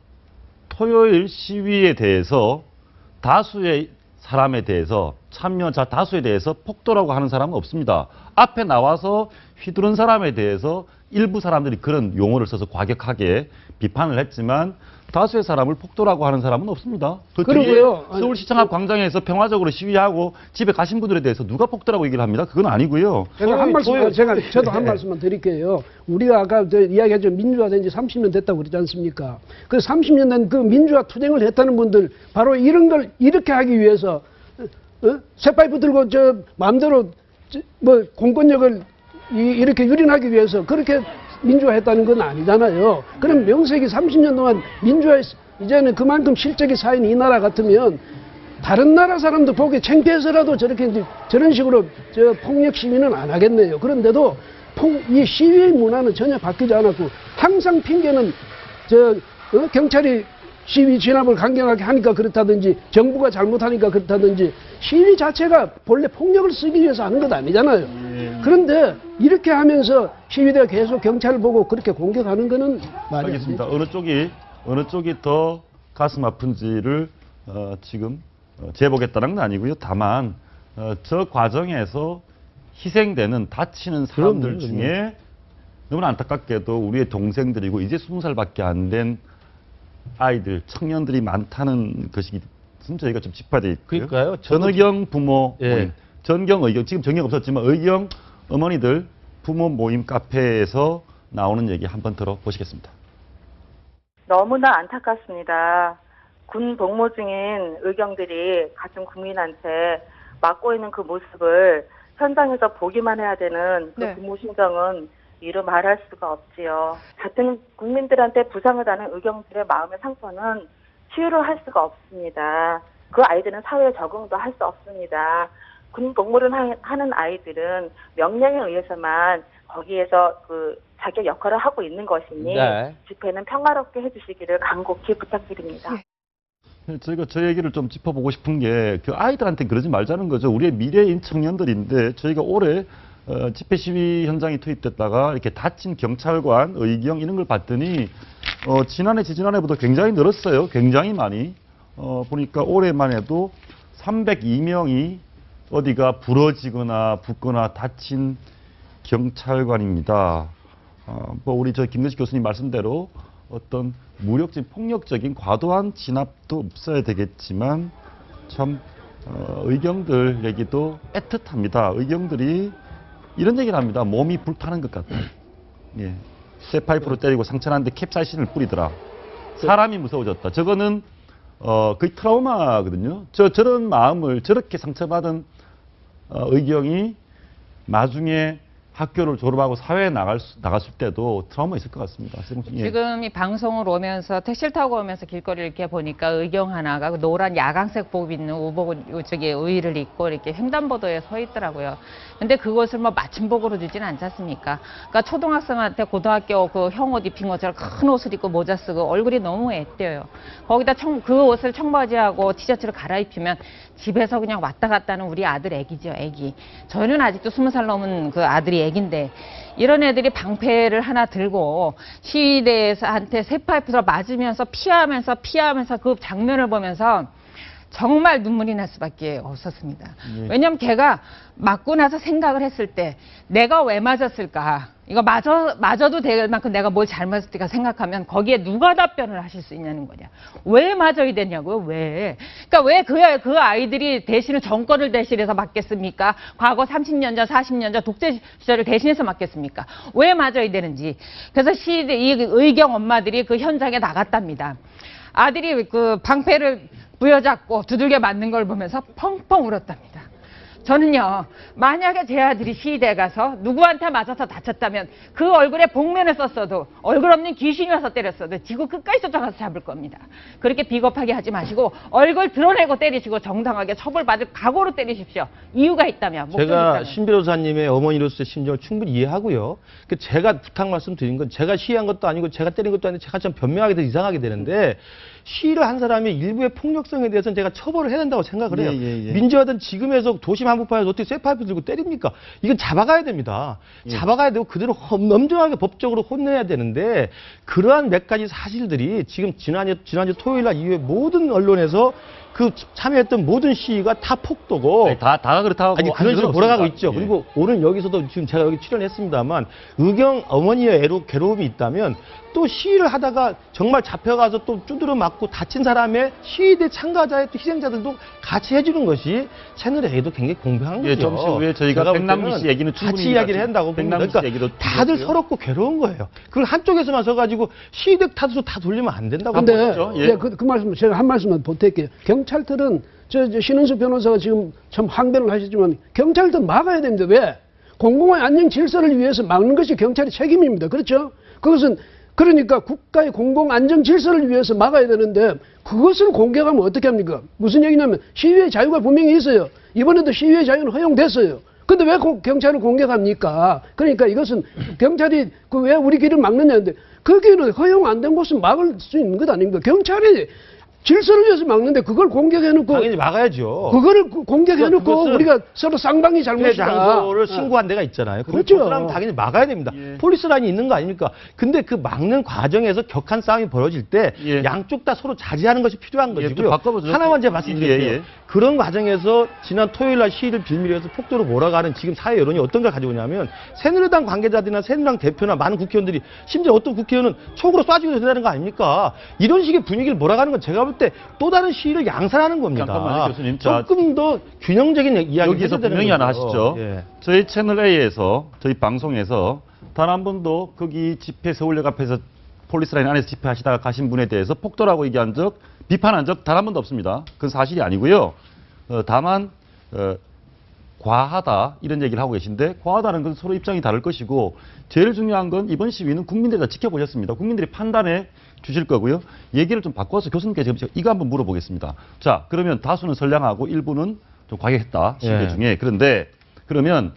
Speaker 1: 토요일 시위에 대해서 다수의 사람에 대해서 참여자 다수에 대해서 폭도라고 하는 사람은 없습니다. 앞에 나와서 휘두른 사람에 대해서 일부 사람들이 그런 용어를 써서 과격하게 비판을 했지만 다수의 사람을 폭도라고 하는 사람은 없습니다. 그 뒤에
Speaker 2: 그러고요.
Speaker 1: 서울시청 앞 광장에서 평화적으로 시위하고 집에 가신 분들에 대해서 누가 폭도라고 얘기를 합니다. 그건 아니고요.
Speaker 2: 저도 한 말씀만 드릴게요. 우리가 아까 이야기했죠. 민주화된 지 30년 됐다고 그러지 않습니까? 그 30년 된 그 민주화 투쟁을 했다는 분들, 바로 이런 걸 이렇게 하기 위해서, 쇠파이프 들고 마음대로 뭐 공권력을 이렇게 유린하기 위해서 그렇게 민주화했다는 건 아니잖아요. 그럼 명색이 30년 동안 이제는 그만큼 실적이 쌓인 이 나라 같으면 다른 나라 사람도 보기 창피해서라도 저런 식으로 폭력 시위는 안 하겠네요. 그런데도 이 시위 문화는 전혀 바뀌지 않았고, 항상 핑계는 경찰이 시위 진압을 강경하게 하니까 그렇다든지, 정부가 잘못하니까 그렇다든지, 시위 자체가 본래 폭력을 쓰기 위해서 하는 것 아니잖아요. 그런데 이렇게 하면서 시위대가 계속 경찰을 보고 그렇게 공격하는 거는 말이
Speaker 1: 알겠습니다. 어느 쪽이 더 가슴 아픈지를 지금 재보겠다는 건 아니고요. 다만 저 과정에서 희생되는 다치는 사람들 중에 너무나 안타깝게도 우리의 동생들이고 이제 20살밖에 안 된 아이들, 청년들이 많다는 것이 저희가 좀 짚어야 되겠고요.
Speaker 3: 그러니까요.
Speaker 1: 전의경 부모
Speaker 3: 예.
Speaker 1: 모임, 전경 의경, 지금 전경 없었지만 의경 어머니들 부모 모임 카페에서 나오는 얘기 한번 들어보시겠습니다.
Speaker 7: 너무나 안타깝습니다. 군 복무 중인 의경들이 같은 국민한테 맞고 있는 그 모습을 현장에서 보기만 해야 되는 그
Speaker 5: 네.
Speaker 7: 부모 심정은 이루 말할 수가 없지요. 같은 국민들한테 부상을 당한 의경들의 마음의 상처는 치유를 할 수가 없습니다. 그 아이들은 사회에 적응도 할 수 없습니다. 군 복무를 하는 아이들은 명령에 의해서만 거기에서 자기 역할을 하고 있는 것이니
Speaker 3: 네.
Speaker 7: 집회는 평화롭게 해주시기를 간곡히 부탁드립니다.
Speaker 1: 저희가 저 얘기를 좀 짚어보고 싶은 게 그 아이들한테 그러지 말자는 거죠. 우리의 미래인 청년들인데 저희가 올해 집회 시위 현장에 투입됐다가 이렇게 다친 경찰관, 의경 이런 걸 봤더니 지난해, 지지난해보다 굉장히 늘었어요. 굉장히 많이. 보니까 올해만 해도 302명이 어디가 부러지거나 붓거나 다친 경찰관입니다. 뭐 우리 김근식 교수님 말씀대로 어떤 무력적인 폭력적인 과도한 진압도 없어야 되겠지만 참 의경들 얘기도 애틋합니다. 의경들이 이런 얘기를 합니다. 몸이 불타는 것 같다. 예. 쇠파이프로 때리고 상처났는데 캡사이신을 뿌리더라. 사람이 무서워졌다. 저거는 거의 트라우마거든요. 저런 마음을 저렇게 상처받은 의경이 나중에 학교를 졸업하고 사회에 나갔을 때도 트라우마 있을 것 같습니다. 예.
Speaker 5: 지금 이 방송을 오면서 택시를 타고 오면서 길거리를 이렇게 보니까 의경 하나가 노란 야광색 복 입는 의의를 입고 이렇게 횡단보도에 서 있더라고요. 근데 그것을 뭐 맞춤복으로 주지는 않지 않습니까? 그러니까 초등학생한테 고등학교 그 형 옷 입힌 것처럼 큰 옷을 입고 모자 쓰고 얼굴이 너무 애때요. 거기다 그 옷을 청바지하고 티셔츠를 갈아입히면 집에서 그냥 왔다 갔다 하는 우리 아들 애기죠, 애기. 저는 아직도 20살 넘은 그 아들이 애기인데 이런 애들이 방패를 하나 들고 시위대한테 쇠파이프로 맞으면서 피하면서 그 장면을 보면서 정말 눈물이 날 수밖에 없었습니다. 왜냐하면 걔가 맞고 나서 생각을 했을 때 내가 왜 맞았을까? 이거 맞아도 될 만큼 내가 뭘 잘못했을까 생각하면 거기에 누가 답변을 하실 수 있냐는 거냐. 왜 맞아야 되냐고요? 왜? 그러니까 왜 그 아이들이 대신에 정권을 대신해서 맞겠습니까? 과거 30년 전, 40년 전 독재 시절을 대신해서 맞겠습니까? 왜 맞아야 되는지. 그래서 이 의경 엄마들이 그 현장에 나갔답니다. 아들이 그 방패를 부여잡고 두들겨 맞는 걸 보면서 펑펑 울었답니다. 저는요, 만약에 제 아들이 시위대에 가서 누구한테 맞아서 다쳤다면 그 얼굴에 복면을 썼어도 얼굴 없는 귀신이 와서 때렸어도 지구 끝까지 쫓아가서 잡을 겁니다. 그렇게 비겁하게 하지 마시고 얼굴 드러내고 때리시고 정당하게 처벌받을 각오로 때리십시오. 이유가 있다면.
Speaker 3: 제가 신 변호사님의 어머니로서의 심정을 충분히 이해하고요. 제가 부탁 말씀드린 건 제가 시위한 것도 아니고 제가 때린 것도 아니고 제가 좀 변명하게 더 이상하게 되는데 시위를 한 사람이 일부의 폭력성에 대해서는 제가 처벌을 해야 된다고 생각을 해요. 민주화된 지금에서 도심 한복판에서 어떻게 쇠파이프 들고 때립니까? 이건 잡아가야 됩니다. 잡아가야 되고 그대로 엄정하게 법적으로 혼내야 되는데 그러한 몇 가지 사실들이 지금 지난주 토요일 날 이후에 모든 언론에서 그 참여했던 모든 시위가 다 폭도고
Speaker 1: 다 그렇다고
Speaker 3: 아니 그런 식으로 몰아가고 있죠. 그리고 오늘 여기서도 지금 제가 여기 출연했습니다만 의경 어머니의 괴로움이 있다면 또 시위를 하다가 정말 잡혀가서 또 두드려 맞고 다친 사람의 시위대 참가자의 또 희생자들도 같이 해주는 것이 채널 A도 굉장히 공평한 거죠.
Speaker 1: 잠시 후에 저희가 백남기 씨 얘기는 충분히
Speaker 3: 같이 이야기를 한다고 봅니다. 그러니까 다들 서럽고 괴로운 거예요. 그걸 한쪽에서만 서가지고 시위대 탓으로 다 돌리면 안 된다고
Speaker 2: 근데
Speaker 3: 보죠.
Speaker 2: 그 말씀 제가 한 말씀만 보탤게요. 경찰들은 저 신은수 변호사가 지금 참 항변을 하시지만 경찰들 막아야 됩니다. 왜? 공공의 안녕 질서를 위해서 막는 것이 경찰의 책임입니다. 그렇죠? 그것은 그러니까 국가의 공공 안정 질서를 위해서 막아야 되는데 그것을 공격하면 어떻게 합니까? 무슨 얘기냐면 시위의 자유가 분명히 있어요. 이번에도 시위의 자유는 허용됐어요. 근데 왜 경찰을 공격합니까? 그러니까 이것은 경찰이 왜 우리 길을 막느냐는데 그 길은 허용 안 된 곳은 막을 수 있는 것 아닙니까? 경찰이 질서를 위해서 막는데 그걸 공격해놓고
Speaker 3: 당연히 막아야죠.
Speaker 2: 그거를 공격해놓고
Speaker 3: 그것은
Speaker 2: 우리가 서로 쌍방이
Speaker 3: 피해
Speaker 2: 잘못이다.
Speaker 3: 장소를 신고한 데가 있잖아요.
Speaker 2: 그렇죠.
Speaker 3: 그럼 당연히 막아야 됩니다. 폴리스 라인이 있는 거 아닙니까? 근데 그 막는 과정에서 격한 싸움이 벌어질 때 양쪽 다 서로 자제하는 것이 필요한 것이고요. 하나만 제가 말씀드릴게요. 그런 과정에서 지난 토요일 날 시위를 빌미로 해서 폭도로 몰아가는 지금 사회 여론이 어떤 걸 가지고 오냐면 새누리당 관계자들이나 새누리당 대표나 많은 국회의원들이 심지어 어떤 국회의원은 촉으로 쏴주고 된다는 거 아닙니까? 이런 식의 분위기를 몰아가는 건 제가 볼 때 또 다른 시위를 양산하는 겁니다.
Speaker 1: 잠깐만요, 교수님.
Speaker 3: 조금 더 균형적인 이야기
Speaker 1: 여기서 분명히 하나 하시죠. 저희 채널 A에서 저희 방송에서 단 한 번도 거기 집회 서울역 앞에서 폴리스 라인 안에서 집회하시다가 가신 분에 대해서 폭도라고 얘기한 적, 비판한 적 단 한 번도 없습니다. 그건 사실이 아니고요. 다만 과하다 이런 얘기를 하고 계신데 과하다는 건 서로 입장이 다를 것이고 제일 중요한 건 이번 시위는 국민들이 다 지켜보셨습니다. 국민들이 판단해 주실 거고요. 얘기를 좀 바꿔서 교수님께 지금 이거 한번 물어보겠습니다. 자, 그러면 다수는 선량하고 일부는 좀 과격했다. 시위 중에. 그런데 그러면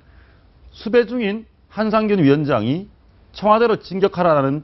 Speaker 1: 수배 중인 한상균 위원장이 청와대로 진격하라는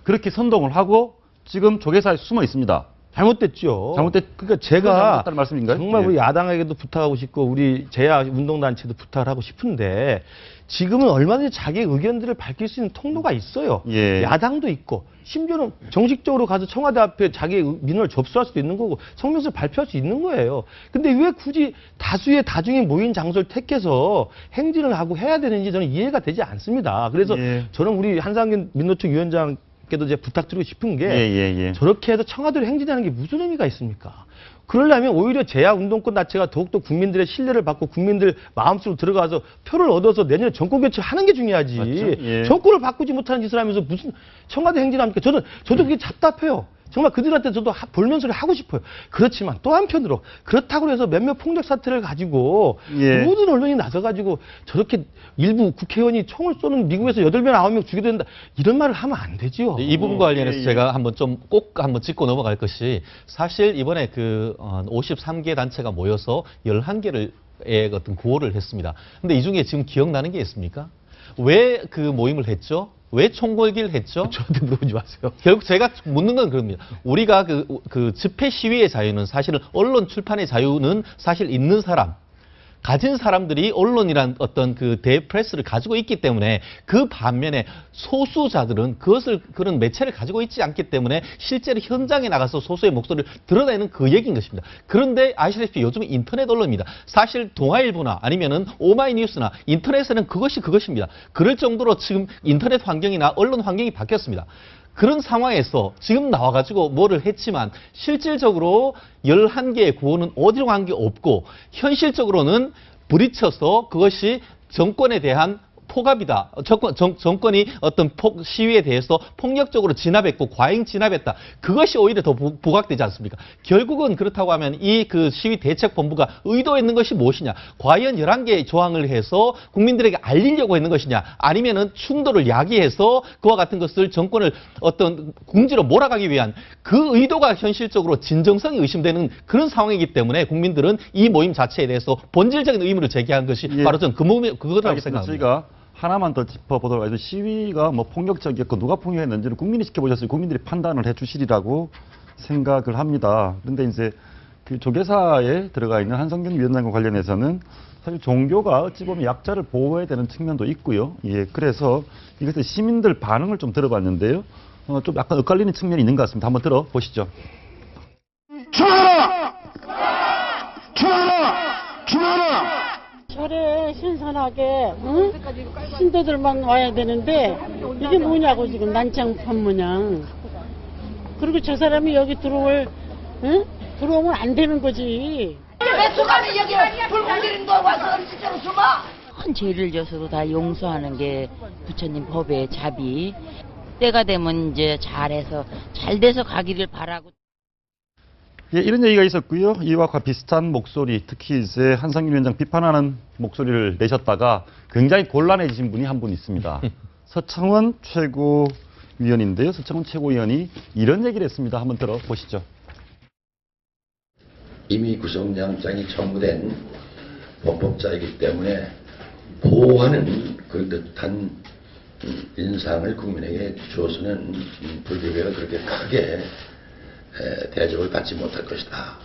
Speaker 1: 그렇게 선동을 하고 지금 조계사에 숨어 있습니다.
Speaker 3: 잘못됐죠. 그러니까 제가 정말 우리 야당에게도 부탁하고 싶고 우리 제야 운동단체도 부탁을 하고 싶은데 지금은 얼마든지 자기의 의견들을 밝힐 수 있는 통로가 있어요. 야당도 있고 심지어는 정식적으로 가서 청와대 앞에 자기의 민원을 접수할 수도 있는 거고 성명서를 발표할 수 있는 거예요. 근데 왜 굳이 다중이 모인 장소를 택해서 행진을 하고 해야 되는지 저는 이해가 되지 않습니다. 그래서 저는 우리 한상균 민노총 위원장 께도 이제 부탁드리고 싶은 게 저렇게 해서 청와대로 행진하는 게 무슨 의미가 있습니까? 그러려면 오히려 제야 운동권 자체가 더욱더 국민들의 신뢰를 받고 국민들 마음속으로 들어가서 표를 얻어서 내년에 정권 교체를 하는 게 중요하지. 정권을 바꾸지 못하는 짓을 하면서 무슨 청와대 행진합니까? 저도 그게 답답해요. 정말 그들한테 저도 볼면 소리 하고 싶어요. 그렇지만 또 한편으로 그렇다고 해서 몇몇 폭력 사태를 가지고 모든 언론이 나서가지고 저렇게 일부 국회의원이 총을 쏘는 미국에서 8명, 9명 죽게 된다. 이런 말을 하면 안 되지요.
Speaker 4: 이 부분과 관련해서 제가 한번 꼭 짚고 넘어갈 것이 사실 이번에 그 53개 단체가 모여서 11개를 어떤 구호를 했습니다. 근데 이 중에 지금 기억나는 게 있습니까? 왜 그 모임을 했죠? 왜 총궐기를 했죠?
Speaker 3: 저한테 물어보지 마세요.
Speaker 4: 결국 제가 묻는 건 그럽니다. 우리가 그 집회 시위의 자유는 사실은 언론 출판의 자유는 사실 있는 사람, 가진 사람들이 언론이란 어떤 그 대프레스를 가지고 있기 때문에 그 반면에 소수자들은 그런 매체를 가지고 있지 않기 때문에 실제로 현장에 나가서 소수의 목소리를 드러내는 그 얘기인 것입니다. 그런데 아시다시피 요즘 인터넷 언론입니다. 사실 동아일보나 아니면은 오마이뉴스나 인터넷에는 그것입니다. 그럴 정도로 지금 인터넷 환경이나 언론 환경이 바뀌었습니다. 그런 상황에서 지금 나와가지고 뭐를 했지만 실질적으로 11개의 구호는 어디로 간 게 없고 현실적으로는 부딪혀서 그것이 정권에 대한 포갑이다. 정권이 어떤 시위에 대해서 폭력적으로 진압했고 과잉 진압했다. 그것이 오히려 더 부각되지 않습니까? 결국은 그렇다고 하면 이 그 시위 대책본부가 의도했는 것이 무엇이냐? 과연 11개의 조항을 해서 국민들에게 알리려고 했는 것이냐? 아니면은 충돌을 야기해서 그와 같은 것을 정권을 어떤 궁지로 몰아가기 위한 그 의도가 현실적으로 진정성이 의심되는 그런 상황이기 때문에 국민들은 이 모임 자체에 대해서 본질적인 의문을 제기한 것이 바로 저는 그거라고 생각합니다.
Speaker 1: 저희가 하나만 더 짚어보도록 하죠. 시위가 뭐 폭력적이었고 누가 폭력했는지는 국민이 지켜보셨어요. 국민들이 판단을 해주시리라고 생각을 합니다. 그런데 이제 그 조계사에 들어가 있는 한성균 위원장과 관련해서는 사실 종교가 어찌 보면 약자를 보호해야 되는 측면도 있고요. 예, 그래서 이것을 시민들 반응을 좀 들어봤는데요. 좀 약간 엇갈리는 측면이 있는 것 같습니다. 한번 들어보시죠.
Speaker 8: 죽어라! 죽어라! 죽어라!
Speaker 9: 절에 신선하게 응? 신도들만 와야 되는데 이게 뭐냐고 지금 난장판 모양. 그리고 저 사람이 여기 들어오면 안 되는 거지.
Speaker 10: 왜 수감이 여기 불공들인도 와서 진짜로 숨어?
Speaker 11: 큰 죄를 져서도 다 용서하는 게 부처님 법의 자비. 때가 되면 이제 잘해서 잘 돼서 가기를 바라고.
Speaker 1: 예, 이런 얘기가 있었고요. 이와 비슷한 목소리, 특히 이제 한상균 위원장 비판하는 목소리를 내셨다가 굉장히 곤란해지신 분이 한 분 있습니다. 서청원 최고위원인데요. 서청원 최고위원이 이런 얘기를 했습니다. 한번 들어보시죠.
Speaker 12: 이미 구속영장이 청구된 범법자이기 때문에 보호하는 그릇한 인상을 국민에게 주어서는 불교계가 그렇게 크게 대접을 받지 못할 것이다.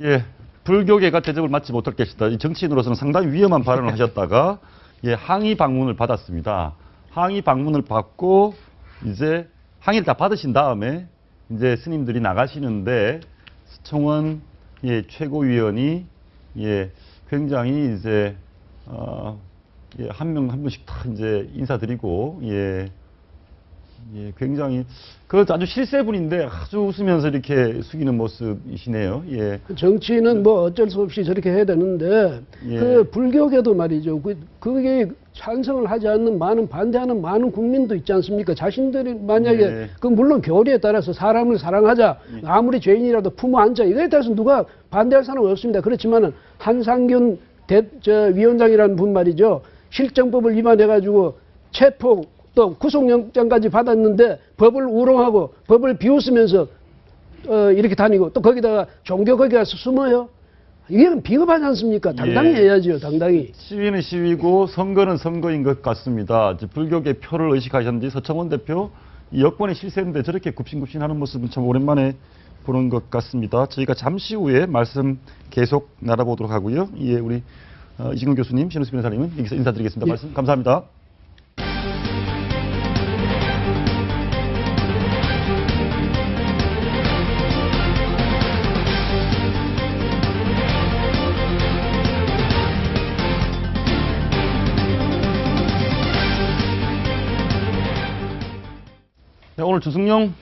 Speaker 1: 예, 불교계가 대접을 받지 못할 것이다. 이 정치인으로서는 상당히 위험한 발언을 하셨다가 예, 항의 방문을 받았습니다. 항의 방문을 받고 이제 항의를 다 받으신 다음에 이제 스님들이 나가시는데 서청원 예, 최고위원이 예, 굉장히 이제 예, 한 명 한 분씩 다 이제 인사드리고 예. 예, 굉장히 그 아주 실세분인데 아주 웃으면서 이렇게 숙이는 모습이시네요. 예.
Speaker 2: 정치인은 뭐 어쩔 수 없이 저렇게 해야 되는데
Speaker 1: 예.
Speaker 2: 그 불교계도 말이죠. 그게 찬성을 하지 않는 반대하는 많은 국민도 있지 않습니까? 자신들이 만약에
Speaker 1: 예.
Speaker 2: 그 물론 교리에 따라서 사람을 사랑하자 아무리 죄인이라도 품어 앉아 이거에 따라서 누가 반대할 사람은 없습니다. 그렇지만은 한상균 위원장이라는 분 말이죠. 실정법을 위반해가지고 체포 또 구속영장까지 받았는데 법을 우롱하고 법을 비웃으면서 이렇게 다니고 또 거기다가 종교 거기 가서 숨어요. 이게 비겁하지 않습니까? 당당히
Speaker 1: 예.
Speaker 2: 해야죠. 당당히.
Speaker 1: 시위는 시위고 선거는 선거인 것 같습니다. 불교계 표를 의식하셨는지 서청원 대표 이 여권의 실세인데 저렇게 굽신굽신하는 모습은 참 오랜만에 보는 것 같습니다. 저희가 잠시 후에 말씀 계속 나눠보도록 하고요. 예, 우리 이진근 교수님, 신우수 변호사님은 여기서 인사드리겠습니다.
Speaker 2: 예.
Speaker 1: 말씀 감사합니다. 오늘 주승용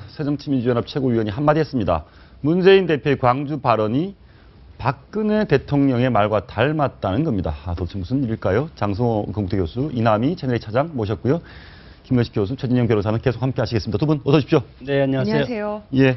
Speaker 1: 새정치민주연합 최고위원이 한마디 했습니다. 문재인 대표의 광주 발언이 박근혜 대통령의 말과 닮았다는 겁니다. 도대체 무슨 일일까요? 장성호 건국대 교수, 이남희 채널A 차장 모셨고요. 김건식 교수, 최진영 변호사는 계속 함께 하시겠습니다. 두 분 어서 오십시오.
Speaker 13: 네, 안녕하세요.
Speaker 5: 안녕하세요.
Speaker 1: 예,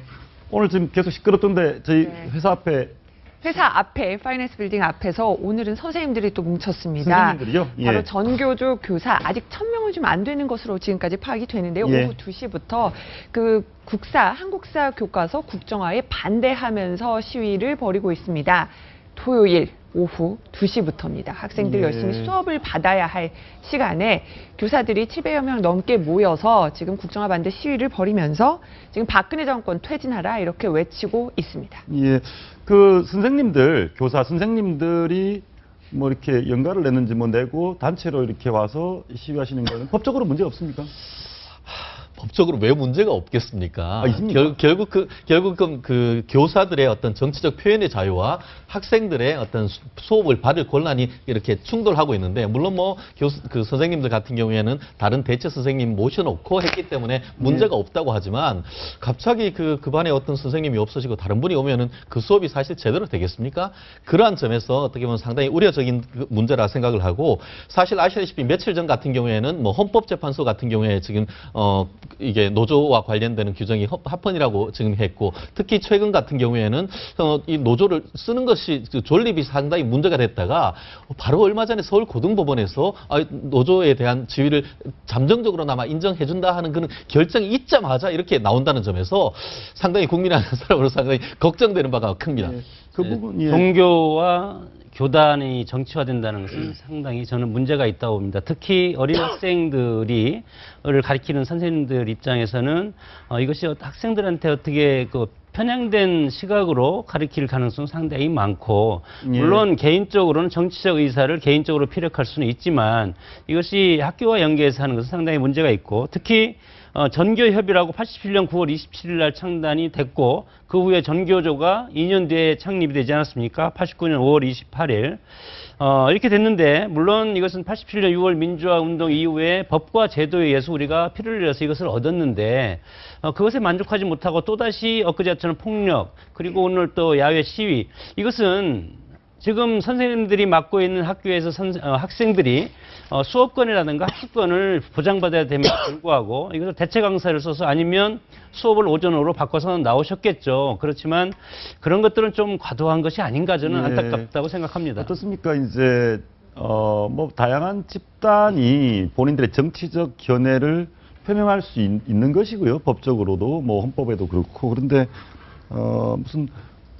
Speaker 1: 오늘 지금 계속 시끄럽던데 저희
Speaker 13: 네.
Speaker 1: 회사
Speaker 13: 앞에 파이낸스 빌딩 앞에서 오늘은 선생님들이 또 뭉쳤습니다.
Speaker 1: 선생님들이요? 예.
Speaker 13: 바로 전교조 교사 아직 1000명은 좀 안 되는 것으로 지금까지 파악이 되는데요.
Speaker 1: 예.
Speaker 13: 오후 2시부터 그 한국사 교과서 국정화에 반대하면서 시위를 벌이고 있습니다. 토요일 오후 2시부터입니다. 학생들
Speaker 1: 예.
Speaker 13: 열심히 수업을 받아야 할 시간에 교사들이 700여 명 넘게 모여서 지금 국정화 반대 시위를 벌이면서 지금 박근혜 정권 퇴진하라 이렇게 외치고 있습니다.
Speaker 1: 예, 그 선생님들, 교사 선생님들이 뭐 이렇게 연가를 내는지 뭐 내고 단체로 이렇게 와서 시위하시는 거는 법적으로 문제 없습니까?
Speaker 4: 법적으로 왜 문제가 없겠습니까?
Speaker 1: 있습니까?
Speaker 4: 결국 그 교사들의 어떤 정치적 표현의 자유와 학생들의 어떤 수업을 받을 권한이 이렇게 충돌하고 있는데, 물론 뭐 그 선생님들 같은 경우에는 다른 대체 선생님 모셔놓고 했기 때문에 문제가 없다고 하지만, 갑자기 그 반에 어떤 선생님이 없어지고 다른 분이 오면은 그 수업이 사실 제대로 되겠습니까? 그러한 점에서 어떻게 보면 상당히 우려적인 문제라 생각을 하고, 사실 아시다시피 며칠 전 같은 경우에는 뭐 헌법재판소 같은 경우에 지금 이게 노조와 관련되는 규정이 합헌이라고 지금 했고, 특히 최근 같은 경우에는 이 노조를 쓰는 것이 존립이 상당히 문제가 됐다가 바로 얼마 전에 서울고등법원에서 노조에 대한 지위를 잠정적으로나마 인정해준다 하는 그런 결정이 있자마자 이렇게 나온다는 점에서 상당히 국민하는 사람으로 상당히 걱정되는 바가 큽니다.
Speaker 1: 네, 그 부분,
Speaker 14: 종교와 교단이 정치화된다는 것은 상당히 저는 문제가 있다고 봅니다. 특히 어린 학생들을 가르치는 선생님들 입장에서는 이것이 학생들한테 어떻게 편향된 시각으로 가르칠 가능성은 상당히 많고, 물론 개인적으로는 정치적 의사를 개인적으로 피력할 수는 있지만 이것이 학교와 연계해서 하는 것은 상당히 문제가 있고, 특히 전교협의라고 87년 9월 27일 날 창단이 됐고, 그 후에 전교조가 2년 뒤에 창립이 되지 않았습니까? 89년 5월 28일. 이렇게 됐는데, 물론 이것은 87년 6월 민주화 운동 이후에 법과 제도에 의해서 우리가 피를 흘려서 이것을 얻었는데, 그것에 만족하지 못하고 또다시 엊그제처럼 폭력, 그리고 오늘 또 야외 시위, 이것은 지금 선생님들이 맡고 있는 학교에서 학생들이 수업권이라든가 학습권을 보장받아야 됨에도 불구하고 이것을 대체 강사를 써서 아니면 수업을 오전으로 바꿔서 나오셨겠죠. 그렇지만 그런 것들은 좀 과도한 것이 아닌가 저는 안타깝다고 생각합니다.
Speaker 1: 어떻습니까? 이제 뭐 다양한 집단이 본인들의 정치적 견해를 표명할 수 있는 것이고요. 법적으로도 뭐 헌법에도 그렇고. 그런데 무슨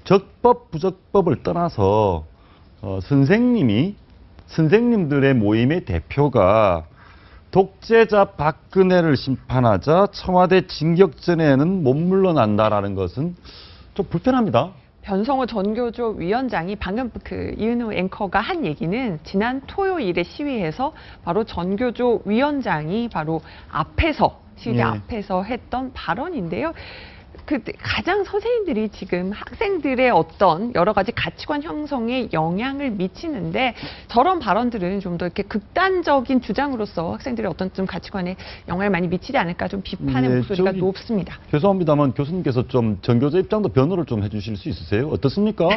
Speaker 1: 적법 부적법을 떠나서 선생님들의 모임의 대표가 독재자 박근혜를 심판하자 청와대 징격전에는 못 물러난다라는 것은 좀 불편합니다.
Speaker 13: 변성호 전교조 위원장이 방금 그 이은우 앵커가 한 얘기는 지난 토요일에 시위에서 바로 전교조 위원장이 바로 시위대 앞에서 했던 발언인데요. 가장 선생님들이 지금 학생들의 어떤 여러 가지 가치관 형성에 영향을 미치는데, 저런 발언들은 좀 더 이렇게 극단적인 주장으로서 학생들의 어떤 좀 가치관에 영향을 많이 미치지 않을까, 좀 비판의 목소리가 높습니다.
Speaker 1: 죄송합니다만 교수님께서 좀 전교조 입장도 변호를 좀 해주실 수 있으세요? 어떻습니까?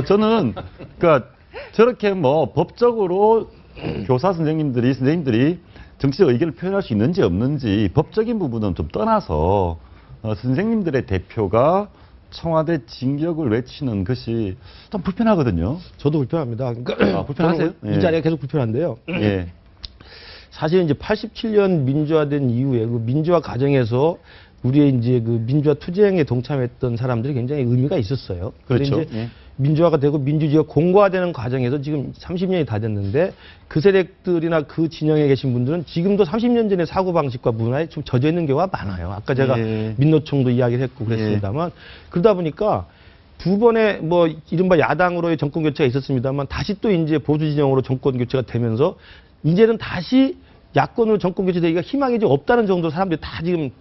Speaker 1: 저는 그러니까 저렇게 뭐 법적으로 교사 선생님들이 정치적 의견을 표현할 수 있는지 없는지 법적인 부분은 좀 떠나서 선생님들의 대표가 청와대 징격을 외치는 것이 좀 불편하거든요.
Speaker 3: 저도 불편합니다. 그러니까
Speaker 1: 불편하세요?
Speaker 3: 이 자리가 계속 불편한데요. 사실 이제 87년 민주화된 이후에 그 민주화 과정에서 우리의 이제 그 민주화 투쟁에 동참했던 사람들이 굉장히 의미가 있었어요.
Speaker 1: 그렇죠.
Speaker 3: 이제 민주화가 되고 민주주의가 공고화되는 과정에서 지금 30년이 다 됐는데, 그 세력들이나 그 진영에 계신 분들은 지금도 30년 전의 사고방식과 문화에 좀 젖어 있는 경우가 많아요. 아까 제가 민노총도 이야기를 했고 그랬습니다만, 그러다 보니까 두 번의 뭐 이른바 야당으로의 정권 교체가 있었습니다만, 다시 또 이제 보수 진영으로 정권 교체가 되면서 이제는 다시 야권으로 정권 교체되기가 희망이 좀 없다는 정도로 사람들이 다 지금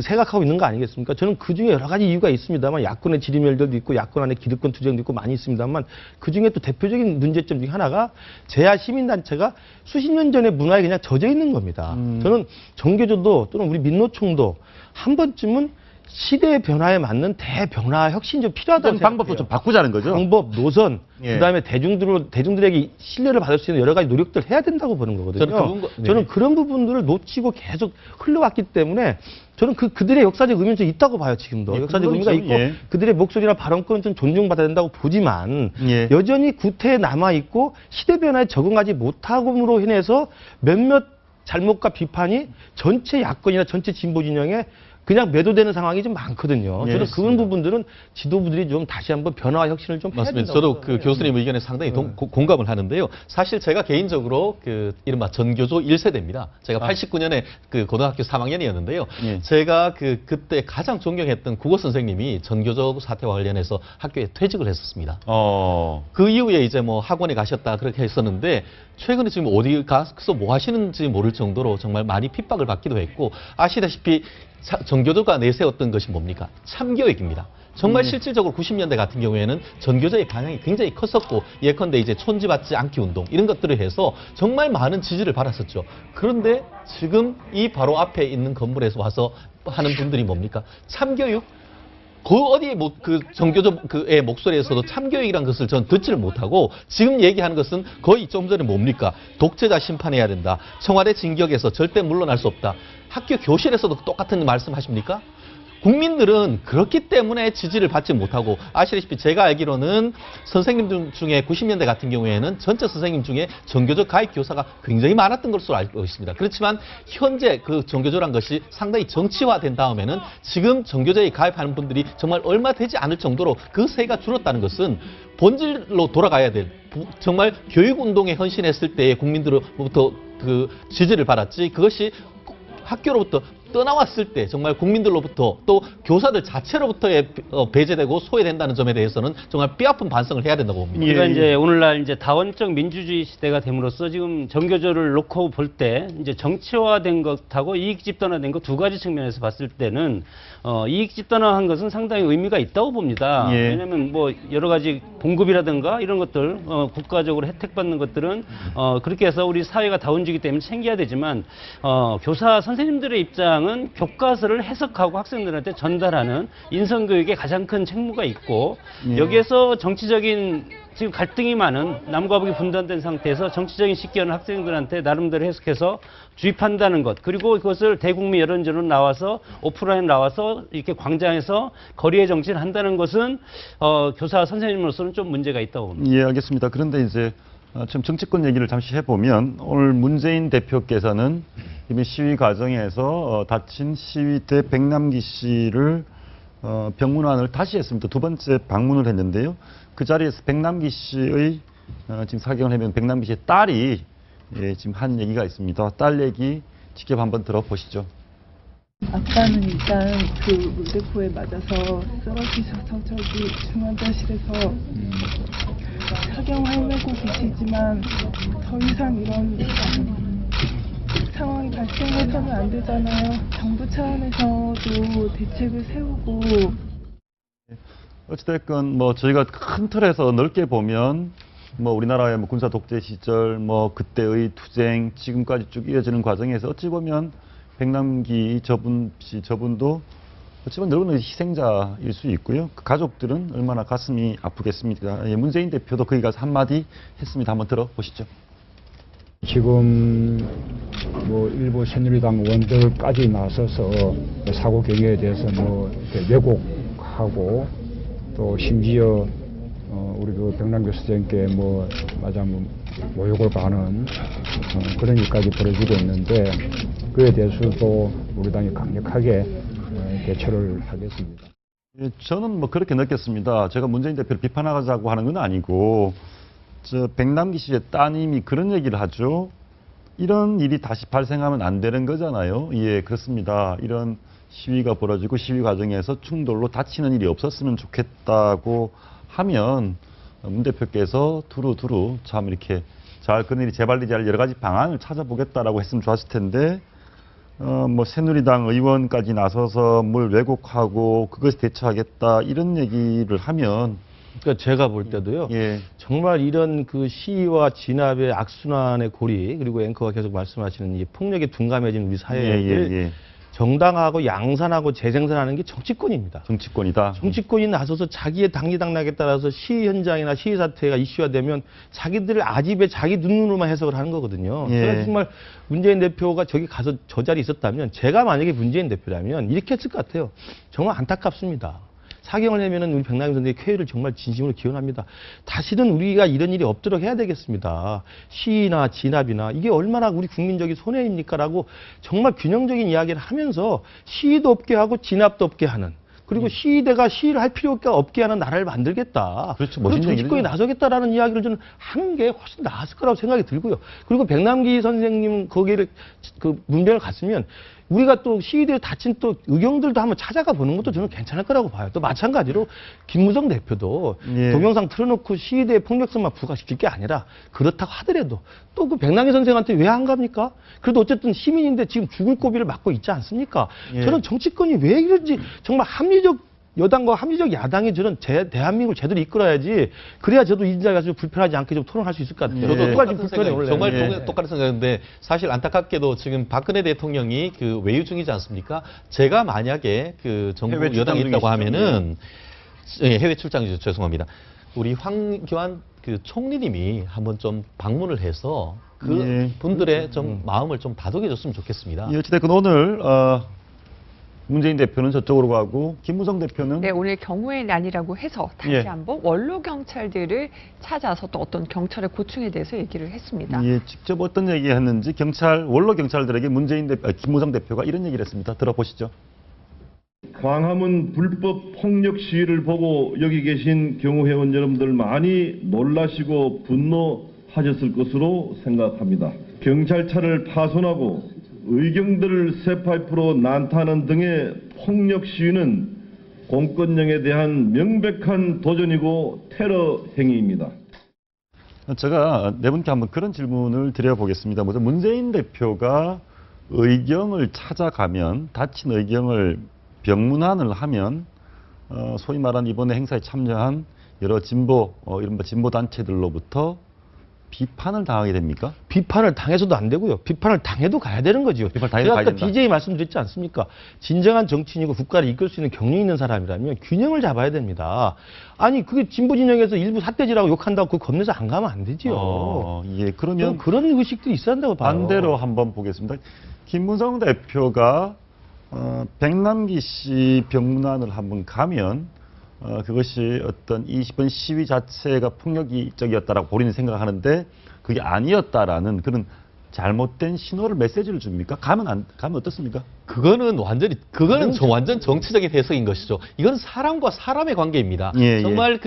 Speaker 3: 생각하고 있는 거 아니겠습니까? 저는 그 중에 여러 가지 이유가 있습니다만, 야권의 지리멸들도 있고 야권 안에 기득권 투쟁도 있고 많이 있습니다만, 그 중에 또 대표적인 문제점 중에 하나가 재야 시민단체가 수십 년 전의 문화에 그냥 젖어 있는 겁니다. 저는 전교조도 또는 우리 민노총도 한 번쯤은 시대의 변화에 맞는 대변화 혁신이 좀 필요하다는
Speaker 1: 방법도 좀 바꾸자는 거죠.
Speaker 3: 방법, 노선, 그다음에 대중들에게 신뢰를 받을 수 있는 여러 가지 노력들을 해야 된다고 보는 거거든요. 저는 그런 부분들을 놓치고 계속 흘러왔기 때문에 저는 그들의 역사적 의미는 좀 있다고 봐요. 지금도 역사적 의미가 있고 그들의 목소리나 발언권은 좀 존중받아야 된다고 보지만, 여전히 구태에 남아있고 시대 변화에 적응하지 못함으로 인해서 몇몇 잘못과 비판이 전체 야권이나 전체 진보 진영에 그냥 매도되는 상황이 좀 많거든요.
Speaker 1: 예,
Speaker 3: 저는
Speaker 1: 맞습니다.
Speaker 3: 그런 부분들은 지도부들이 좀 다시 한번 변화와 혁신을 좀 해야
Speaker 4: 맞습니다.
Speaker 3: 된다고
Speaker 4: 저도 그 교수님 의견에 상당히 공감을 하는데요. 사실 제가 개인적으로 그 이른바 전교조 1세대입니다. 제가 89년에 그 고등학교 3학년이었는데요.
Speaker 1: 예.
Speaker 4: 제가 그때 가장 존경했던 국어 선생님이 전교조 사태와 관련해서 학교에 퇴직을 했었습니다. 그 이후에 이제 뭐 학원에 가셨다 그렇게 했었는데 최근에 지금 어디 가서 뭐 하시는지 모를 정도로 정말 많이 핍박을 받기도 했고 아시다시피 전교조가 내세웠던 것이 뭡니까? 참교육입니다. 정말 실질적으로 90년대 같은 경우에는 전교조의 방향이 굉장히 컸었고 예컨대 이제 촌지받지 않기 운동 이런 것들을 해서 정말 많은 지지를 받았었죠. 그런데 지금 이 바로 앞에 있는 건물에서 와서 하는 분들이 뭡니까? 참교육? 그 어디 그 전교조 그의 목소리에서도 참교육이란 것을 전 듣지를 못하고 지금 얘기하는 것은 거의 좀 전에 뭡니까? 독재자 심판해야 된다. 청와대 진격에서 절대 물러날 수 없다. 학교 교실에서도 똑같은 말씀하십니까? 국민들은 그렇기 때문에 지지를 받지 못하고 아시다시피 제가 알기로는 선생님 중에 90년대 같은 경우에는 전체 선생님 중에 전교조 가입 교사가 굉장히 많았던 것으로 알고 있습니다. 그렇지만 현재 그 전교조란 것이 상당히 정치화된 다음에는 지금 전교조에 가입하는 분들이 정말 얼마 되지 않을 정도로 그 세가 줄었다는 것은 본질로 돌아가야 될 정말 교육운동에 헌신했을 때의 국민들로부터 그 지지를 받았지 그것이 학교로부터 떠나왔을 때 정말 국민들로부터 또 교사들 자체로부터의 배제되고 소외된다는 점에 대해서는 정말 뼈아픈 반성을 해야 된다고 봅니다.
Speaker 14: 우리가 이제 오늘날 이제 다원적 민주주의 시대가 됨으로써 지금 전교조를 놓고 볼 때 이제 정치화된 것하고 이익 집단화된 것 두 가지 측면에서 봤을 때는 이익 집단화한 것은 상당히 의미가 있다고 봅니다.
Speaker 1: 예.
Speaker 14: 왜냐하면 뭐 여러 가지 봉급이라든가 이런 것들 국가적으로 혜택받는 것들은 그렇게 해서 우리 사회가 다원지기 때문에 챙겨야 되지만 교사 선생님들의 입장은 교과서를 해석하고 학생들한테 전달하는 인성교육에 가장 큰 책무가 있고
Speaker 1: 예.
Speaker 14: 여기에서 정치적인 지금 갈등이 많은 남과 북이 분단된 상태에서 정치적인 식견을 학생들한테 나름대로 해석해서 주입한다는 것 그리고 그것을 대국민 여론전으로 나와서 오프라인 나와서 이렇게 광장에서 거리의 정치를 한다는 것은 교사 선생님으로서는 좀 문제가 있다고 봅니다.
Speaker 1: 예, 알겠습니다. 그런데 이제 지금 정치권 얘기를 잠시 해보면 오늘 문재인 대표께서는 이번 시위 과정에서 다친 시위대 백남기 씨를 병문안을 다시 했습니다. 두 번째 방문을 했는데요. 그 자리에서 백남기 씨의 지금 사경을 해보면 백남기 씨의 딸이 지금 한 얘기가 있습니다. 딸 얘기 직접 한번 들어보시죠.
Speaker 15: 아빠는 일단 그 물대포에 맞아서 쓰러지셔서 저기 중환자실에서 사경 헤매고 계시지만 더 이상 이런 상황이 발생해서는 안 되잖아요. 정부 차원에서도 대책을 세우고
Speaker 1: 어찌됐건 뭐 저희가 큰 틀에서 넓게 보면 뭐 우리나라의 뭐 군사 독재 시절 뭐 그때의 투쟁 지금까지 쭉 이어지는 과정에서 어찌 보면 백남기 저분도 어찌 보면 넓은 희생자일 수 있고요. 그 가족들은 얼마나 가슴이 아프겠습니까? 예, 문재인 대표도 거기 가서 한마디 했습니다. 한번 들어보시죠.
Speaker 16: 지금 뭐 일부 새누리당 의원들까지 나서서 사고 경위에 대해서 뭐 왜곡하고 또 심지어 우리 그 백남기 선생님께 뭐 맞아면 모욕을 받는 그런 일까지 벌어지고 있는데 그에 대해서도 우리 당이 강력하게 대처를 하겠습니다.
Speaker 1: 예, 저는 뭐 그렇게 느꼈습니다. 제가 문재인 대표를 비판하자고 하는 건 아니고 저 백남기 씨의 따님이 그런 얘기를 하죠. 이런 일이 다시 발생하면 안 되는 거잖아요. 예, 그렇습니다. 이런 시위가 벌어지고 시위 과정에서 충돌로 다치는 일이 없었으면 좋겠다고 하면 문 대표께서 두루두루 참 이렇게 잘 그런 일이 재발되지 않을 여러 가지 방안을 찾아보겠다라고 했으면 좋았을 텐데 뭐 새누리당 의원까지 나서서 뭘 왜곡하고 그것에 대처하겠다 이런 얘기를 하면
Speaker 3: 그러니까 제가 볼 때도요.
Speaker 1: 예.
Speaker 3: 정말 이런 그 시위와 진압의 악순환의 고리 그리고 앵커가 계속 말씀하시는 이 폭력에 둔감해진 우리 사회를 정당하고 양산하고 재생산하는 게 정치권입니다.
Speaker 1: 정치권이다.
Speaker 3: 정치권이 나서서 자기의 당리당락에 따라서 시위 현장이나 시위 사태가 이슈화되면 자기들 아집에 자기 눈으로만 해석을 하는 거거든요.
Speaker 1: 예.
Speaker 3: 그래서 정말 문재인 대표가 저기 가서 저 자리에 있었다면 제가 만약에 문재인 대표라면 이렇게 했을 것 같아요. 정말 안타깝습니다. 사경을 하면은 우리 백남기 선생의 쾌유를 정말 진심으로 기원합니다. 다시는 우리가 이런 일이 없도록 해야 되겠습니다. 시위나 진압이나 이게 얼마나 우리 국민적인 손해입니까라고 정말 균형적인 이야기를 하면서 시위도 없게 하고 진압도 없게 하는, 그리고 시위대가 시위를 할 필요가 없게 하는 나라를 만들겠다.
Speaker 1: 그렇죠.
Speaker 3: 그리고
Speaker 1: 멋있는
Speaker 3: 정치권이
Speaker 1: 얘기죠.
Speaker 3: 나서겠다라는 이야기를 저는 하는 게 훨씬 나았을 거라고 생각이 들고요. 그리고 백남기 선생님 거기를 그 문변을 갔으면 우리가 또 시위대에 다친 또 의경들도 한번 찾아가 보는 것도 저는 괜찮을 거라고 봐요. 또 마찬가지로 김무성 대표도
Speaker 1: 예.
Speaker 3: 동영상 틀어놓고 시위대의 폭력성만 부각시킬 게 아니라 그렇다고 하더라도 또 그 백남기 선생한테 왜 안 갑니까? 그래도 어쨌든 시민인데 지금 죽을 고비를 맞고 있지 않습니까?
Speaker 1: 예.
Speaker 3: 저는 정치권이 왜 이런지 정말 합리적 여당과 합리적 야당이 저는 대한민국을 제대로 이끌어야지. 그래야 저도 이 자리가 좀 불편하지 않게 좀 토론할 수 있을 것 같아요.
Speaker 4: 저도
Speaker 3: 똑같이
Speaker 4: 똑같은
Speaker 3: 불편해
Speaker 4: 생각,
Speaker 3: 원래.
Speaker 4: 정말
Speaker 3: 예.
Speaker 4: 똑같은 생각인데 사실 안타깝게도 지금 박근혜 대통령이 그 외유 중이지 않습니까? 제가 만약에 그 정부
Speaker 1: 해외 출장
Speaker 4: 여당에 있다고
Speaker 1: 중이시죠?
Speaker 4: 하면은 예, 해외 출장이죠. 죄송합니다. 우리 황교안 그 총리님이 한번 좀 방문을 해서 그
Speaker 1: 예.
Speaker 4: 분들의 좀 마음을 좀 다독여 줬으면 좋겠습니다.
Speaker 1: 예, 어찌됐건 오늘 문재인 대표는 저쪽으로 가고 김무성 대표는
Speaker 13: 네, 오늘 경우의 난이라고 해서 다시
Speaker 1: 예.
Speaker 13: 한번 원로 경찰들을 찾아서 또 어떤 경찰의 고충에 대해서 얘기를 했습니다.
Speaker 1: 예, 직접 어떤 얘기했는지 원로 경찰들에게 김무성 대표가 이런 얘기를 했습니다. 들어보시죠.
Speaker 17: 광화문 불법 폭력 시위를 보고 여기 계신 경호회원 여러분들 많이 놀라시고 분노하셨을 것으로 생각합니다. 경찰차를 파손하고 의경들을 쇠파이프로 난타하는 등의 폭력 시위는 공권력에 대한 명백한 도전이고 테러 행위입니다.
Speaker 1: 제가 네 분께 한번 그런 질문을 드려보겠습니다. 먼저 문재인 대표가 의경을 찾아가면, 다친 의경을 병문안을 하면 소위 말하는 이번에 행사에 참여한 여러 이른바 진보 단체들로부터 비판을 당하게 됩니까?
Speaker 3: 비판을 당해서도 안 되고요. 비판을 당해도 가야 되는 거죠.
Speaker 1: 비판을
Speaker 3: 제가
Speaker 1: 당해도
Speaker 3: 아까
Speaker 1: 가야 된다.
Speaker 3: DJ 말씀드렸지 않습니까? 진정한 정치인이고 국가를 이끌 수 있는 경륜 있는 사람이라면 균형을 잡아야 됩니다. 아니 그게 진보 진영에서 일부 삿대질하고 욕한다고 그거 겁내서 안 가면 안 되지요.
Speaker 1: 예, 그러면
Speaker 3: 그런 의식들이 있어야 한다고 봐요.
Speaker 1: 반대로 한번 보겠습니다. 김무성 대표가 백남기 씨 병문안을 한번 가면 그것이 어떤 이번 시위 자체가 폭력적이었다라고 본인은 생각하는데 그게 아니었다라는 그런 잘못된 신호를 메시지를 줍니까? 가면 어떻습니까?
Speaker 4: 그거는 완전 정치적인 해석인 것이죠. 이건 사람과 사람의 관계입니다.
Speaker 1: 예,
Speaker 4: 정말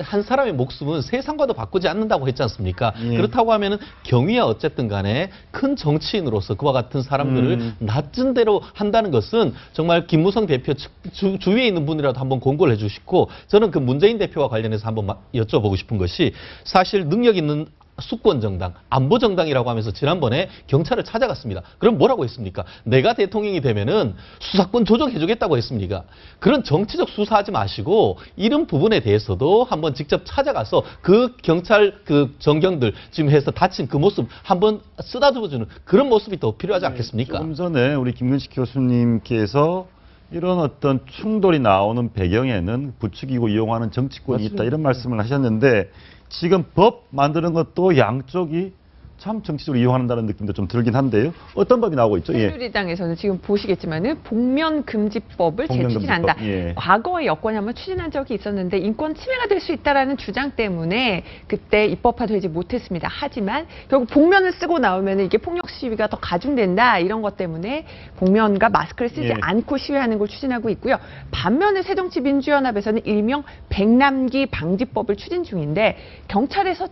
Speaker 4: 한 사람의 목숨은 세상과도 바꾸지 않는다고 했지 않습니까?
Speaker 1: 예.
Speaker 4: 그렇다고 하면은 경위야 어쨌든 간에 큰 정치인으로서 그와 같은 사람들을 낮은 대로 한다는 것은 정말 김무성 대표 주위에 있는 분이라도 한번 공고를 해주시고, 저는 그 문재인 대표와 관련해서 한번 여쭤보고 싶은 것이, 사실 능력 있는 수권정당, 안보정당이라고 하면서 지난번에 경찰을 찾아갔습니다. 그럼 뭐라고 했습니까? 내가 대통령이 되면은 수사권 조정해주겠다고 했습니까? 그런 정치적 수사하지 마시고 이런 부분에 대해서도 한번 직접 찾아가서 그 경찰 그 정경들 지금 해서 다친 그 모습 한번 쓰다듬어주는 그런 모습이 더 필요하지 않겠습니까?
Speaker 1: 조금 전에 우리 김근식 교수님께서 이런 어떤 충돌이 나오는 배경에는 부추기고 이용하는 정치권이 있다, 이런 말씀을 하셨는데, 지금 법 만드는 것도 양쪽이 참 정치적으로 이용한다는 느낌도 좀 들긴 한데요. 어떤 법이 나오고 있죠?
Speaker 13: 새누리당에서는 지금 보시겠지만은 복면금지법을
Speaker 1: 복면금지법,
Speaker 13: 재추진한다.
Speaker 1: 예.
Speaker 13: 과거에 여권이 한번 추진한 적이 있었는데 인권 침해가 될 수 있다라는 주장 때문에 그때 입법화되지 못했습니다. 하지만 결국 복면을 쓰고 나오면 이게 폭력 시위가 더 가중된다, 이런 것 때문에 복면과 마스크를 쓰지
Speaker 1: 예.
Speaker 13: 않고 시위하는 걸 추진하고 있고요. 반면에 새정치민주연합에서는 일명 백남기 방지법을 추진 중인데, 경찰에서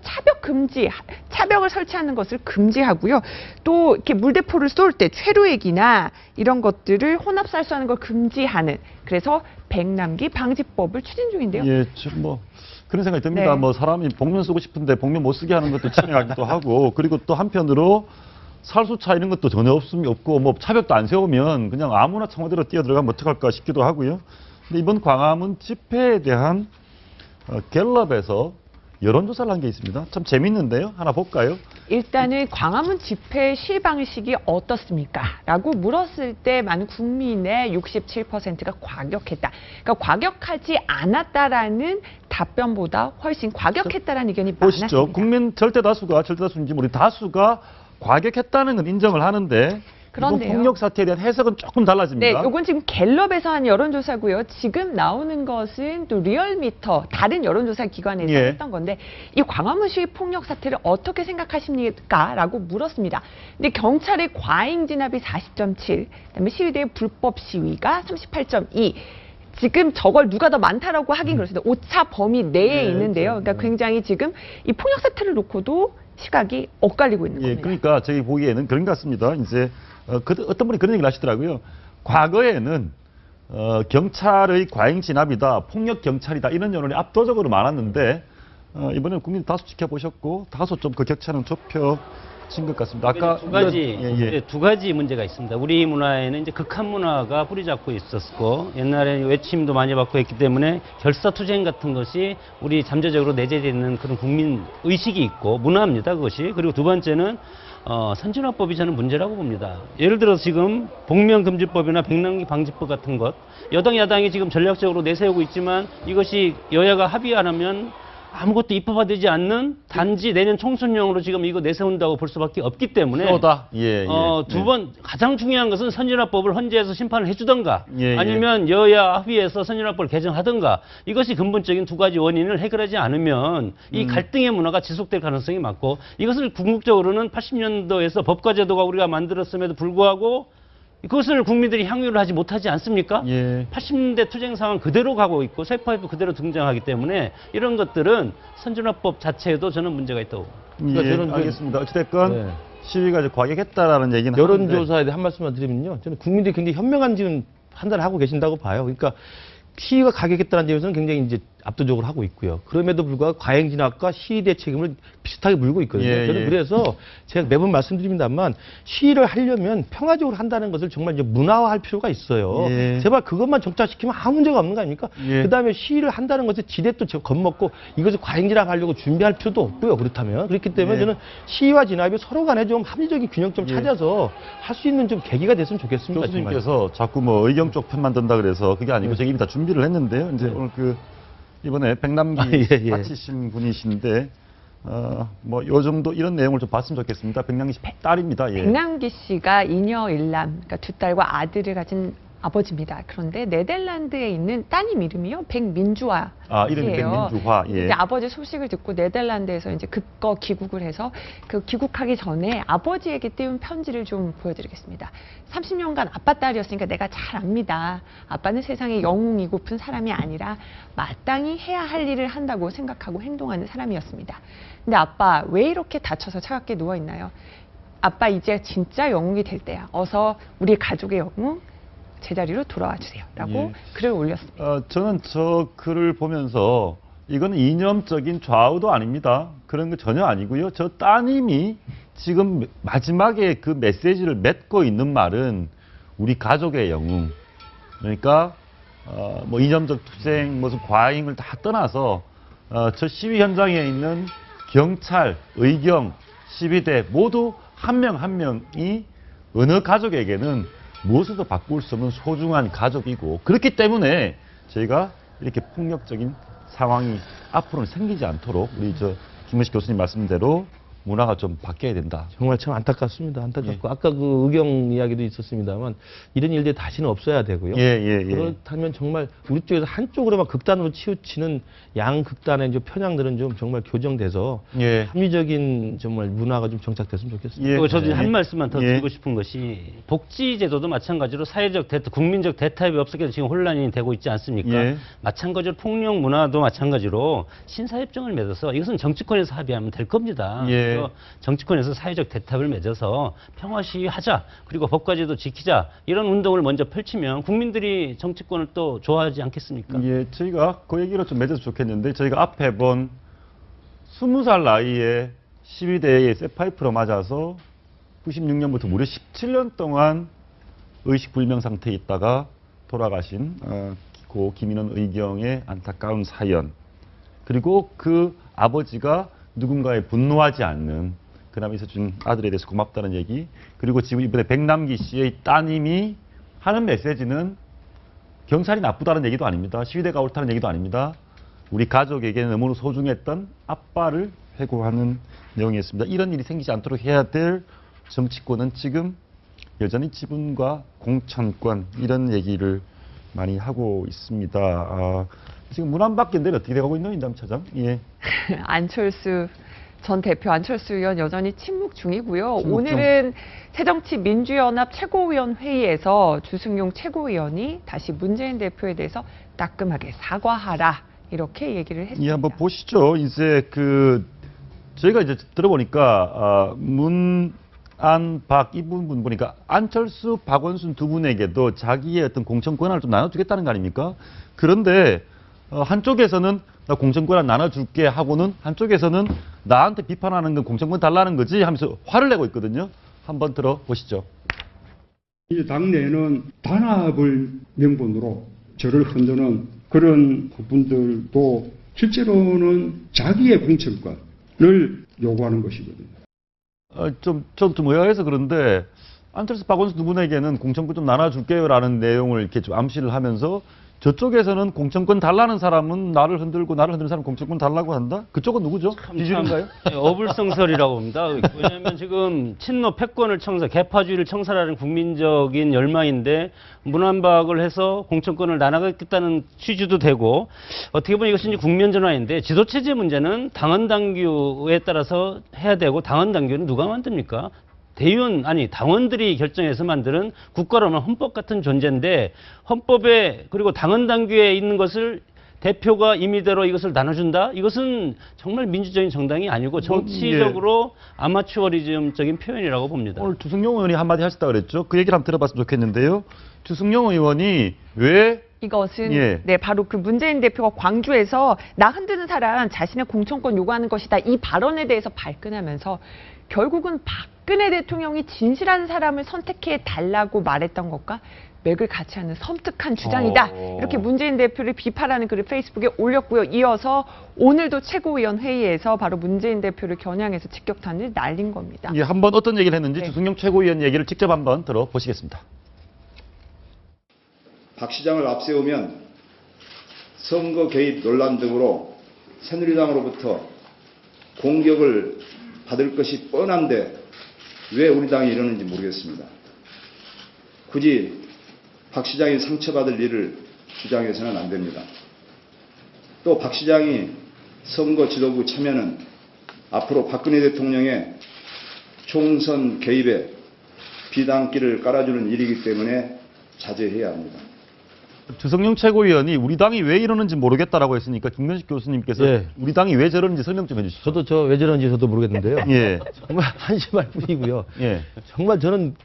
Speaker 13: 차벽을 설치하는 것을 금지하고요. 또 이렇게 물대포를 쏠 때 최루액이나 이런 것들을 혼합살수하는 걸 금지하는, 그래서 백남기 방지법을 추진 중인데요.
Speaker 1: 예, 뭐 그런 생각이 듭니다.
Speaker 13: 네.
Speaker 1: 뭐 사람이 복면 쓰고 싶은데 복면 못 쓰게 하는 것도 침해하기도 하고, 그리고 또 한편으로 살수차 이런 것도 전혀 없고 뭐 차벽도 안 세우면 그냥 아무나 청와대로 뛰어들어가면 어떡할까 싶기도 하고요. 근데 이번 광화문 집회에 대한 갤럽에서 여론조사를 한 게 있습니다. 참 재밌는데요. 하나 볼까요?
Speaker 13: 일단은 광화문 집회 시위 방식이 어떻습니까? 라고 물었을 때 많은 국민의 67%가 과격했다. 그러니까 과격하지 않았다라는 답변보다 훨씬 과격했다라는 의견이
Speaker 1: 보시죠.
Speaker 13: 많았습니다.
Speaker 1: 국민 절대다수인지 모르겠는데 다수가 과격했다는 건 인정을 하는데,
Speaker 13: 그런데요.
Speaker 1: 이번 폭력 사태에 대한 해석은 조금 달라집니다.
Speaker 13: 네, 이건 지금 갤럽에서 한 여론조사고요. 지금 나오는 것은 또 리얼미터 다른 여론조사 기관에서
Speaker 1: 예.
Speaker 13: 했던 건데 이 광화문 시위 폭력 사태를 어떻게 생각하십니까?라고 물었습니다. 근데 경찰의 과잉 진압이 40.7, 그다음에 시위대의 불법 시위가 38.2. 지금 저걸 누가 더 많다라고 하긴 그렇습니다. 오차 범위 내에 있는데요. 그러니까 굉장히 지금 이 폭력 사태를 놓고도 시각이 엇갈리고 있는 겁니다.
Speaker 1: 그러니까 저희 보기에는 그런 것 같습니다. 이제 어떤 분이 그런 얘기를 하시더라고요. 과거에는 경찰의 과잉 진압이다, 폭력 경찰이다 이런 여론이 압도적으로 많았는데 이번에는 국민 다수 지켜보셨고 다소 좀 그 격차는 좁혀진 것 같습니다. 아까
Speaker 14: 두 가지
Speaker 1: 예.
Speaker 14: 두 가지 문제가 있습니다. 우리 문화에는 이제 극한 문화가 뿌리 잡고 있었고 옛날에 외침도 많이 받고 했기 때문에 결사투쟁 같은 것이 우리 잠재적으로 내재되어 있는 그런 국민 의식이 있고 문화입니다. 그것이. 그리고 두 번째는 선진화법이 저는 문제라고 봅니다. 예를 들어서 지금 복면금지법이나 백남기 방지법 같은 것 여당 야당이 지금 전략적으로 내세우고 있지만 이것이 여야가 합의 안 하면 아무것도 입법화되지 않는 단지 내년 총선용으로 지금 이거 내세운다고 볼 수밖에 없기 때문에 두 번 가장 중요한 것은 선진화법을 헌재에서 심판을 해주던가 아니면 여야 합의해서 선진화법을 개정하던가 이것이 근본적인 두 가지 원인을 해결하지 않으면 이 갈등의 문화가 지속될 가능성이 많고 이것을 궁극적으로는 80년도에서 법과 제도가 우리가 만들었음에도 불구하고 그것을 국민들이 향유를 하지 못하지 않습니까? 80년대 투쟁 상황 그대로 가고 있고 세파이프 그대로 등장하기 때문에 이런 것들은 선진화법 자체에도 저는 문제가 있다고.
Speaker 1: 그러니까 알겠습니다. 어찌됐건 시위가 이제 과격했다라는 얘기는
Speaker 3: 여론조사에 대해 한 말씀만 드리면요. 저는 국민들이 굉장히 현명한 지금 판단을 하고 계신다고 봐요. 그러니까 시위가 가격했다는 점에서는 굉장히 이제 압도적으로 하고 있고요. 그럼에도 불구하고 과잉 진압과 시위대 책임을 비슷하게 물고 있거든요. 저는 그래서 제가 매번 말씀드립니다만 시위를 하려면 평화적으로 한다는 것을 정말 이제 문화화할 필요가 있어요. 제발 그것만 정착시키면 아무 문제가 없는 거 아닙니까? 그다음에 시위를 한다는 것을 지렛도 겁먹고 이것을 과잉 진압하려고 준비할 필요도 없고요. 그렇다면 그렇기 때문에 저는 시위와 진압이 서로 간에 좀 합리적인 균형 좀 찾아서 할 수 있는 좀 계기가 됐으면 좋겠습니다.
Speaker 1: 교수님께서 자꾸 뭐 의경 쪽 편만 든다 그래서 그게 아니고 저희 이미 다 준비를 했는데요. 이제 오늘 이번에 백남기 다치신 분이신데 뭐 요 정도 이런 내용을 좀 봤으면 좋겠습니다. 백남기 씨 딸입니다.
Speaker 13: 백남기 씨가 이녀 일남, 그러니까 두 딸과 아들을 가진 아버지입니다. 그런데 네덜란드에 있는 따님 이름이요 백민주화.
Speaker 1: 이름이 백민주화.
Speaker 13: 이제 아버지 소식을 듣고 네덜란드에서 이제 급거 귀국을 해서 그 귀국하기 전에 아버지에게 띄운 편지를 좀 보여드리겠습니다. 30년간 아빠 딸이었으니까 내가 잘 압니다. 아빠는 세상에 영웅이고픈 사람이 아니라 마땅히 해야 할 일을 한다고 생각하고 행동하는 사람이었습니다. 근데 아빠 왜 이렇게 다쳐서 차갑게 누워 있나요? 아빠 이제 진짜 영웅이 될 때야. 어서 우리 가족의 영웅 제자리로 돌아와 주세요. 라고 글을 올렸습니다.
Speaker 1: 저는 저 글을 보면서 이거는 이념적인 좌우도 아닙니다. 그런 거 전혀 아니고요. 저 따님이 지금 마지막에 그 메시지를 맺고 있는 말은 우리 가족의 영웅. 그러니까 뭐 이념적 투쟁, 무슨 과잉을 다 떠나서 저 시위 현장에 있는 경찰, 의경, 시위대 모두 한 명 한 명이 어느 가족에게는 무엇에도 바꿀 수 없는 소중한 가족이고 그렇기 때문에 저희가 이렇게 폭력적인 상황이 앞으로는 생기지 않도록 우리 김은식 교수님 말씀대로 문화가 좀 바뀌어야 된다.
Speaker 3: 정말 참 안타깝습니다. 안타깝고 아까 그 의경 이야기도 있었습니다만 이런 일들이 다시는 없어야 되고요. 그렇다면 정말 우리 쪽에서 한쪽으로만 극단으로 치우치는 양극단의 이제 편향들은 좀 정말 교정돼서 합리적인 정말 문화가 좀 정착됐으면 좋겠습니다.
Speaker 14: 그리고 저도 한 말씀만 더 드리고 싶은 것이 복지제도도 마찬가지로 사회적 국민적 대타협이 없었기 지금 혼란이 되고 있지 않습니까? 마찬가지로 폭력 문화도 마찬가지로 신사협정을 맺어서 이것은 정치권에서 합의하면 될 겁니다. 정치권에서 사회적 대탑을 맺어서 평화 시위하자 그리고 법과제도 지키자 이런 운동을 먼저 펼치면 국민들이 정치권을 또 좋아하지 않겠습니까?
Speaker 1: 저희가 그 얘기로 좀 맺어서 좋겠는데 저희가 앞에 본 20살 나이에 시위대에 쇠파이프로 맞아서 96년부터 무려 17년 동안 의식불명 상태에 있다가 돌아가신 고 김인원 의경의 안타까운 사연 그리고 그 아버지가 누군가에 분노하지 않는 그다음에 있어준 아들에 대해서 고맙다는 얘기 그리고 지금 이번에 백남기 씨의 따님이 하는 메시지는 경찰이 나쁘다는 얘기도 아닙니다. 시위대가 옳다는 얘기도 아닙니다. 우리 가족에게는 너무 소중했던 아빠를 회고하는 내용이었습니다. 이런 일이 생기지 않도록 해야 될 정치권은 지금 여전히 지분과 공천권 이런 얘기를 많이 하고 있습니다. 지금 문 안 바뀐데 어떻게 되고 있나요, 임담 차장? 예.
Speaker 13: 안철수 전 대표, 안철수 의원 여전히 침묵 중이고요.
Speaker 1: 침묵
Speaker 13: 오늘은 새정치민주연합 최고위원 회의에서 주승용 최고위원이 다시 문재인 대표에 대해서 따끔하게 사과하라 이렇게 얘기를 했습니다.
Speaker 1: 예, 한번 보시죠. 이제 저희가 이제 들어보니까 안, 박 이 부분 보니까 안철수, 박원순 두 분에게도 자기의 어떤 공천 권한을 좀 나눠주겠다는 거 아닙니까? 그런데 한쪽에서는 나 공천권 나눠줄게 하고는 한쪽에서는 나한테 비판하는 건 공천권 달라는 거지 하면서 화를 내고 있거든요. 한번 들어보시죠.
Speaker 16: 이제 당내에는 단합을 명분으로 저를 흔드는 그런 분들도 실제로는 자기의 공천권을 요구하는 것이거든요.
Speaker 1: 좀 의아해서 그런데 안철수, 박원순 두 분에게는 공천권 좀 나눠줄게요라는 내용을 이렇게 좀 암시를 하면서 저쪽에서는 공천권 달라는 사람은 나를 흔들고 나를 흔드는 사람은 공천권 달라고 한다? 그쪽은 누구죠? 비주류인가요?
Speaker 14: 어불성설이라고 봅니다. 왜냐하면 지금 친노 패권을 개파주의를 청산하는 국민적인 열망인데 문안박을 해서 공천권을 나눠겠다는 취지도 되고 어떻게 보면 이것은 이제 국면 전환인데 지도체제 문제는 당헌 당규에 따라서 해야 되고 당헌 당규는 누가 만듭니까? 당원들이 결정해서 만드는 국가로는 헌법 같은 존재인데 헌법에 그리고 당헌 당규에 있는 것을 대표가 임의대로 이것을 나눠준다? 이것은 정말 민주적인 정당이 아니고 정치적으로 아마추어리즘적인 표현이라고 봅니다.
Speaker 1: 오늘 주승용 의원이 한마디 하셨다 그랬죠. 그 얘기를 한번 들어봤으면 좋겠는데요. 주승용 의원이 왜
Speaker 13: 이것은 바로 그 문재인 대표가 광주에서 나 흔드는 사람 자신의 공천권 요구하는 것이다. 이 발언에 대해서 발끈하면서 결국은 박근혜 대통령이 진실한 사람을 선택해 달라고 말했던 것과 맥을 같이 하는 섬뜩한 주장이다. 이렇게 문재인 대표를 비판하는 글을 페이스북에 올렸고요. 이어서 오늘도 최고위원 회의에서 바로 문재인 대표를 겨냥해서 직격탄을 날린 겁니다.
Speaker 1: 예, 한번 어떤 얘기를 했는지 주승용 최고위원 얘기를 직접 한번 들어보시겠습니다.
Speaker 18: 박 시장을 앞세우면 선거 개입 논란 등으로 새누리당으로부터 공격을 받을 것이 뻔한데 왜 우리 당이 이러는지 모르겠습니다. 굳이 박 시장이 상처받을 일을 주장해서는 안 됩니다. 또 박 시장이 선거 지도부 참여는 앞으로 박근혜 대통령의 총선 개입에 비단길을 깔아주는 일이기 때문에 자제해야 합니다.
Speaker 1: 주승용 최고위원이 우리 당이 왜 이러는지 모르겠다라고 했으니까 김근식 교수님께서 우리 당이 왜 저러는지 설명 좀 해주시죠.
Speaker 3: 저도 왜 저러는지 저도 모르겠는데요.
Speaker 1: 예.
Speaker 3: 정말 한심할 뿐이고요.
Speaker 1: 예.
Speaker 3: 정말 저는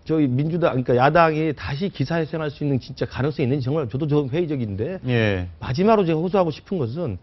Speaker 3: 저희 민주당, 그러니까 야당이 다시 기사에 생할 수 있는 진짜 가능성이 있는지 정말 저도 좀 회의적인데 마지막으로 제가 호소하고 싶은 것은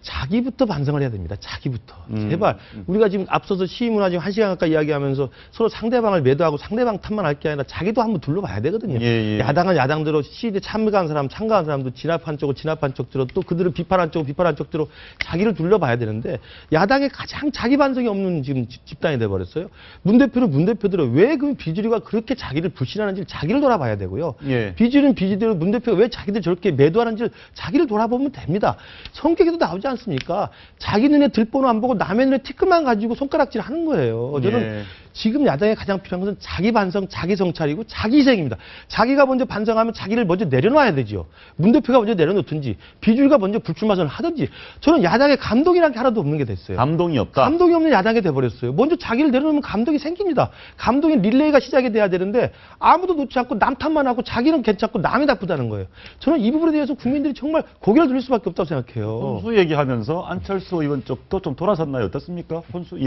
Speaker 3: 자기부터 반성을 해야 됩니다. 자기부터. 제발. 우리가 지금 앞서서 시위문화 지금 1시간 가까이 이야기하면서 서로 상대방을 매도하고 상대방 탓만 할 게 아니라 자기도 한번 둘러봐야 되거든요. 야당은 야당대로 시위에 참가한 사람, 참가한 사람도 진압한 쪽은 진압한 쪽대로 또 그들을 비판한 쪽은 비판한 쪽대로 자기를 둘러봐야 되는데 야당의 가장 자기 반성이 없는 지금 집단이 돼버렸어요. 문 대표는 문 대표대로 왜 그 비주류가 그렇게 자기를 불신하는지 자기를 돌아봐야 되고요. 비주류는 비주류대로 문 대표가 왜 자기들 저렇게 매도하는지 자기를 돌아보면 됩니다. 성격에도 나오지 않습니까? 자기 눈에 들보는 안 보고 남의 눈에 티끌만 가지고 손가락질 하는 거예요. 저는 지금 야당에 가장 필요한 것은 자기 반성, 자기 성찰이고 자기 희생입니다. 자기가 먼저 반성하면 자기를 먼저 내려놔야 되죠. 문 대표가 먼저 내려놓든지 비주류가 먼저 불출마선을 하든지 저는 야당에 감동이라는 게 하나도 없는 게 됐어요.
Speaker 1: 감동이 없다? 감동이
Speaker 3: 없는 야당이 돼버렸어요. 먼저 자기를 내려놓으면 감동이 생깁니다. 감동의 릴레이가 시작이 돼야 되는데 아무도 놓지 않고 남 탓만 하고 자기는 괜찮고 남이 나쁘다는 거예요. 저는 이 부분에 대해서 국민들이 정말 고개를 들릴 수밖에 없다고 생각해요.
Speaker 1: 혼수 얘기하면서 안철수 의원 쪽도 좀 돌아섰나요? 어떻습니까? 혼수,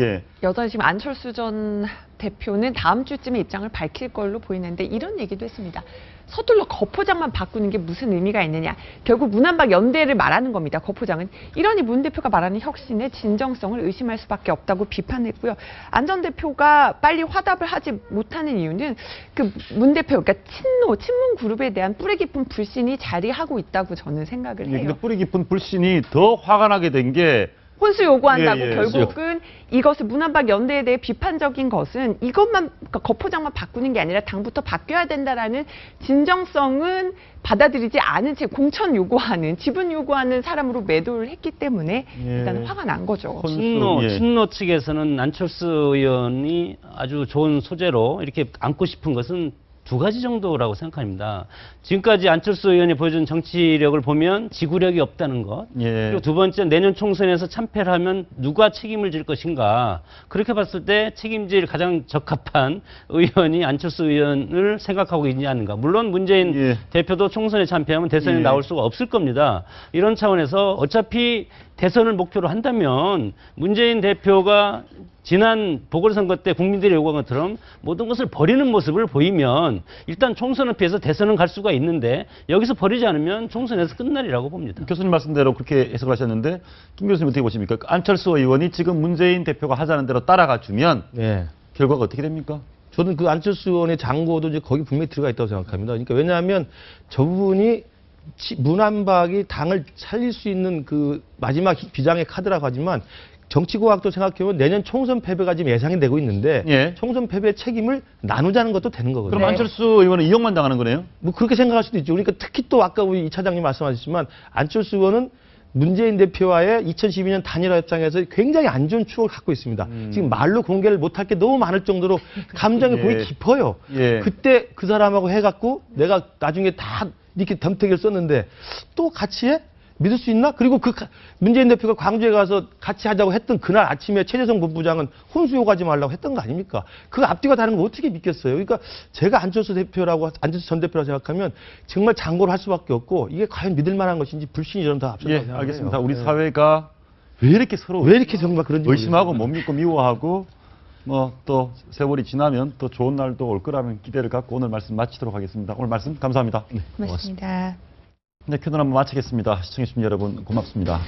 Speaker 13: 여전히 지금 안철수 전 대표는 다음 주쯤에 입장을 밝힐 걸로 보이는데 이런 얘기도 했습니다. 서둘러 거포장만 바꾸는 게 무슨 의미가 있느냐. 결국 문안박 연대를 말하는 겁니다. 거포장은. 이러니 문 대표가 말하는 혁신의 진정성을 의심할 수밖에 없다고 비판했고요. 안 전 대표가 빨리 화답을 하지 못하는 이유는 그 문 대표, 그러니까 친문 그룹에 대한 뿌리 깊은 불신이 자리하고 있다고 저는 생각을 해요.
Speaker 1: 근데 뿌리 깊은 불신이 더 화가 나게 된 게
Speaker 13: 혼수 요구한다고
Speaker 1: 예, 예.
Speaker 13: 결국은 이것을 문한박 연대에 대해 비판적인 것은 이것만 그러니까 겉포장만 바꾸는 게 아니라 당부터 바뀌어야 된다라는 진정성은 받아들이지 않은 채 공천 요구하는 지분 요구하는 사람으로 매도를 했기 때문에
Speaker 1: 예.
Speaker 13: 일단 화가 난 거죠.
Speaker 14: 친노 측에서는 안철수 의원이 아주 좋은 소재로 이렇게 안고 싶은 것은 두 가지 정도라고 생각합니다. 지금까지 안철수 의원이 보여준 정치력을 보면 지구력이 없다는 것.
Speaker 1: 예.
Speaker 14: 그리고 두 번째, 내년 총선에서 참패를 하면 누가 책임을 질 것인가. 그렇게 봤을 때 책임질 가장 적합한 의원이 안철수 의원을 생각하고 있지 않는가. 물론 문재인 대표도 총선에 참패하면 대선에 나올 수가 없을 겁니다. 이런 차원에서 어차피 대선을 목표로 한다면 문재인 대표가 지난 보궐선거 때 국민들이 요구한 것처럼 모든 것을 버리는 모습을 보이면 일단 총선을 피해서 대선은 갈 수가 있는데 여기서 버리지 않으면 총선에서 끝날이라고 봅니다.
Speaker 1: 교수님 말씀대로 그렇게 해석을 하셨는데 김 교수님 어떻게 보십니까? 안철수 의원이 지금 문재인 대표가 하자는 대로 따라가 주면 결과가 어떻게 됩니까?
Speaker 3: 저는 그 안철수 의원의 장고도 이제 거기 분명히 들어가 있다고 생각합니다. 그러니까 왜냐하면 저분이 문한박이 당을 살릴 수 있는 그 마지막 비장의 카드라고 하지만 정치공학도 생각해보면 내년 총선 패배가 지금 예상이 되고 있는데 총선 패배의 책임을 나누자는 것도 되는 거거든요.
Speaker 1: 그럼 안철수 의원은 이용만 당하는 거네요?
Speaker 3: 뭐 그렇게 생각할 수도 있죠. 그러니까 특히 또 아까 우리 이 차장님 말씀하셨지만 안철수 의원은 문재인 대표와의 2012년 단일화 협상에서 굉장히 안 좋은 추억을 갖고 있습니다. 지금 말로 공개를 못할 게 너무 많을 정도로 감정이 굉장히 깊어요. 그때 그 사람하고 해갖고 내가 나중에 다 이렇게 덤태기를 썼는데 또 같이 해? 믿을 수 있나? 그리고 문재인 대표가 광주에 가서 같이 하자고 했던 그날 아침에 최재성 본부장은 혼수 요구하지 말라고 했던 거 아닙니까? 그 앞뒤가 다른 거 어떻게 믿겠어요? 그러니까 제가 안철수 전 대표라고 생각하면 정말 장고를 할 수밖에 없고 이게 과연 믿을 만한 것인지 불신이 저는 더 앞선다고 생각해요.
Speaker 1: 알겠습니다. 우리 사회가 왜 이렇게 서로
Speaker 3: 정말 그런지
Speaker 1: 의심하고 못 믿고 미워하고 뭐 또 세월이 지나면 또 좋은 날도 올 거라는 기대를 갖고 오늘 말씀 마치도록 하겠습니다. 오늘 말씀 감사합니다.
Speaker 13: 고맙습니다.
Speaker 1: 네, 큐는 한번 마치겠습니다. 시청해주신 여러분 고맙습니다.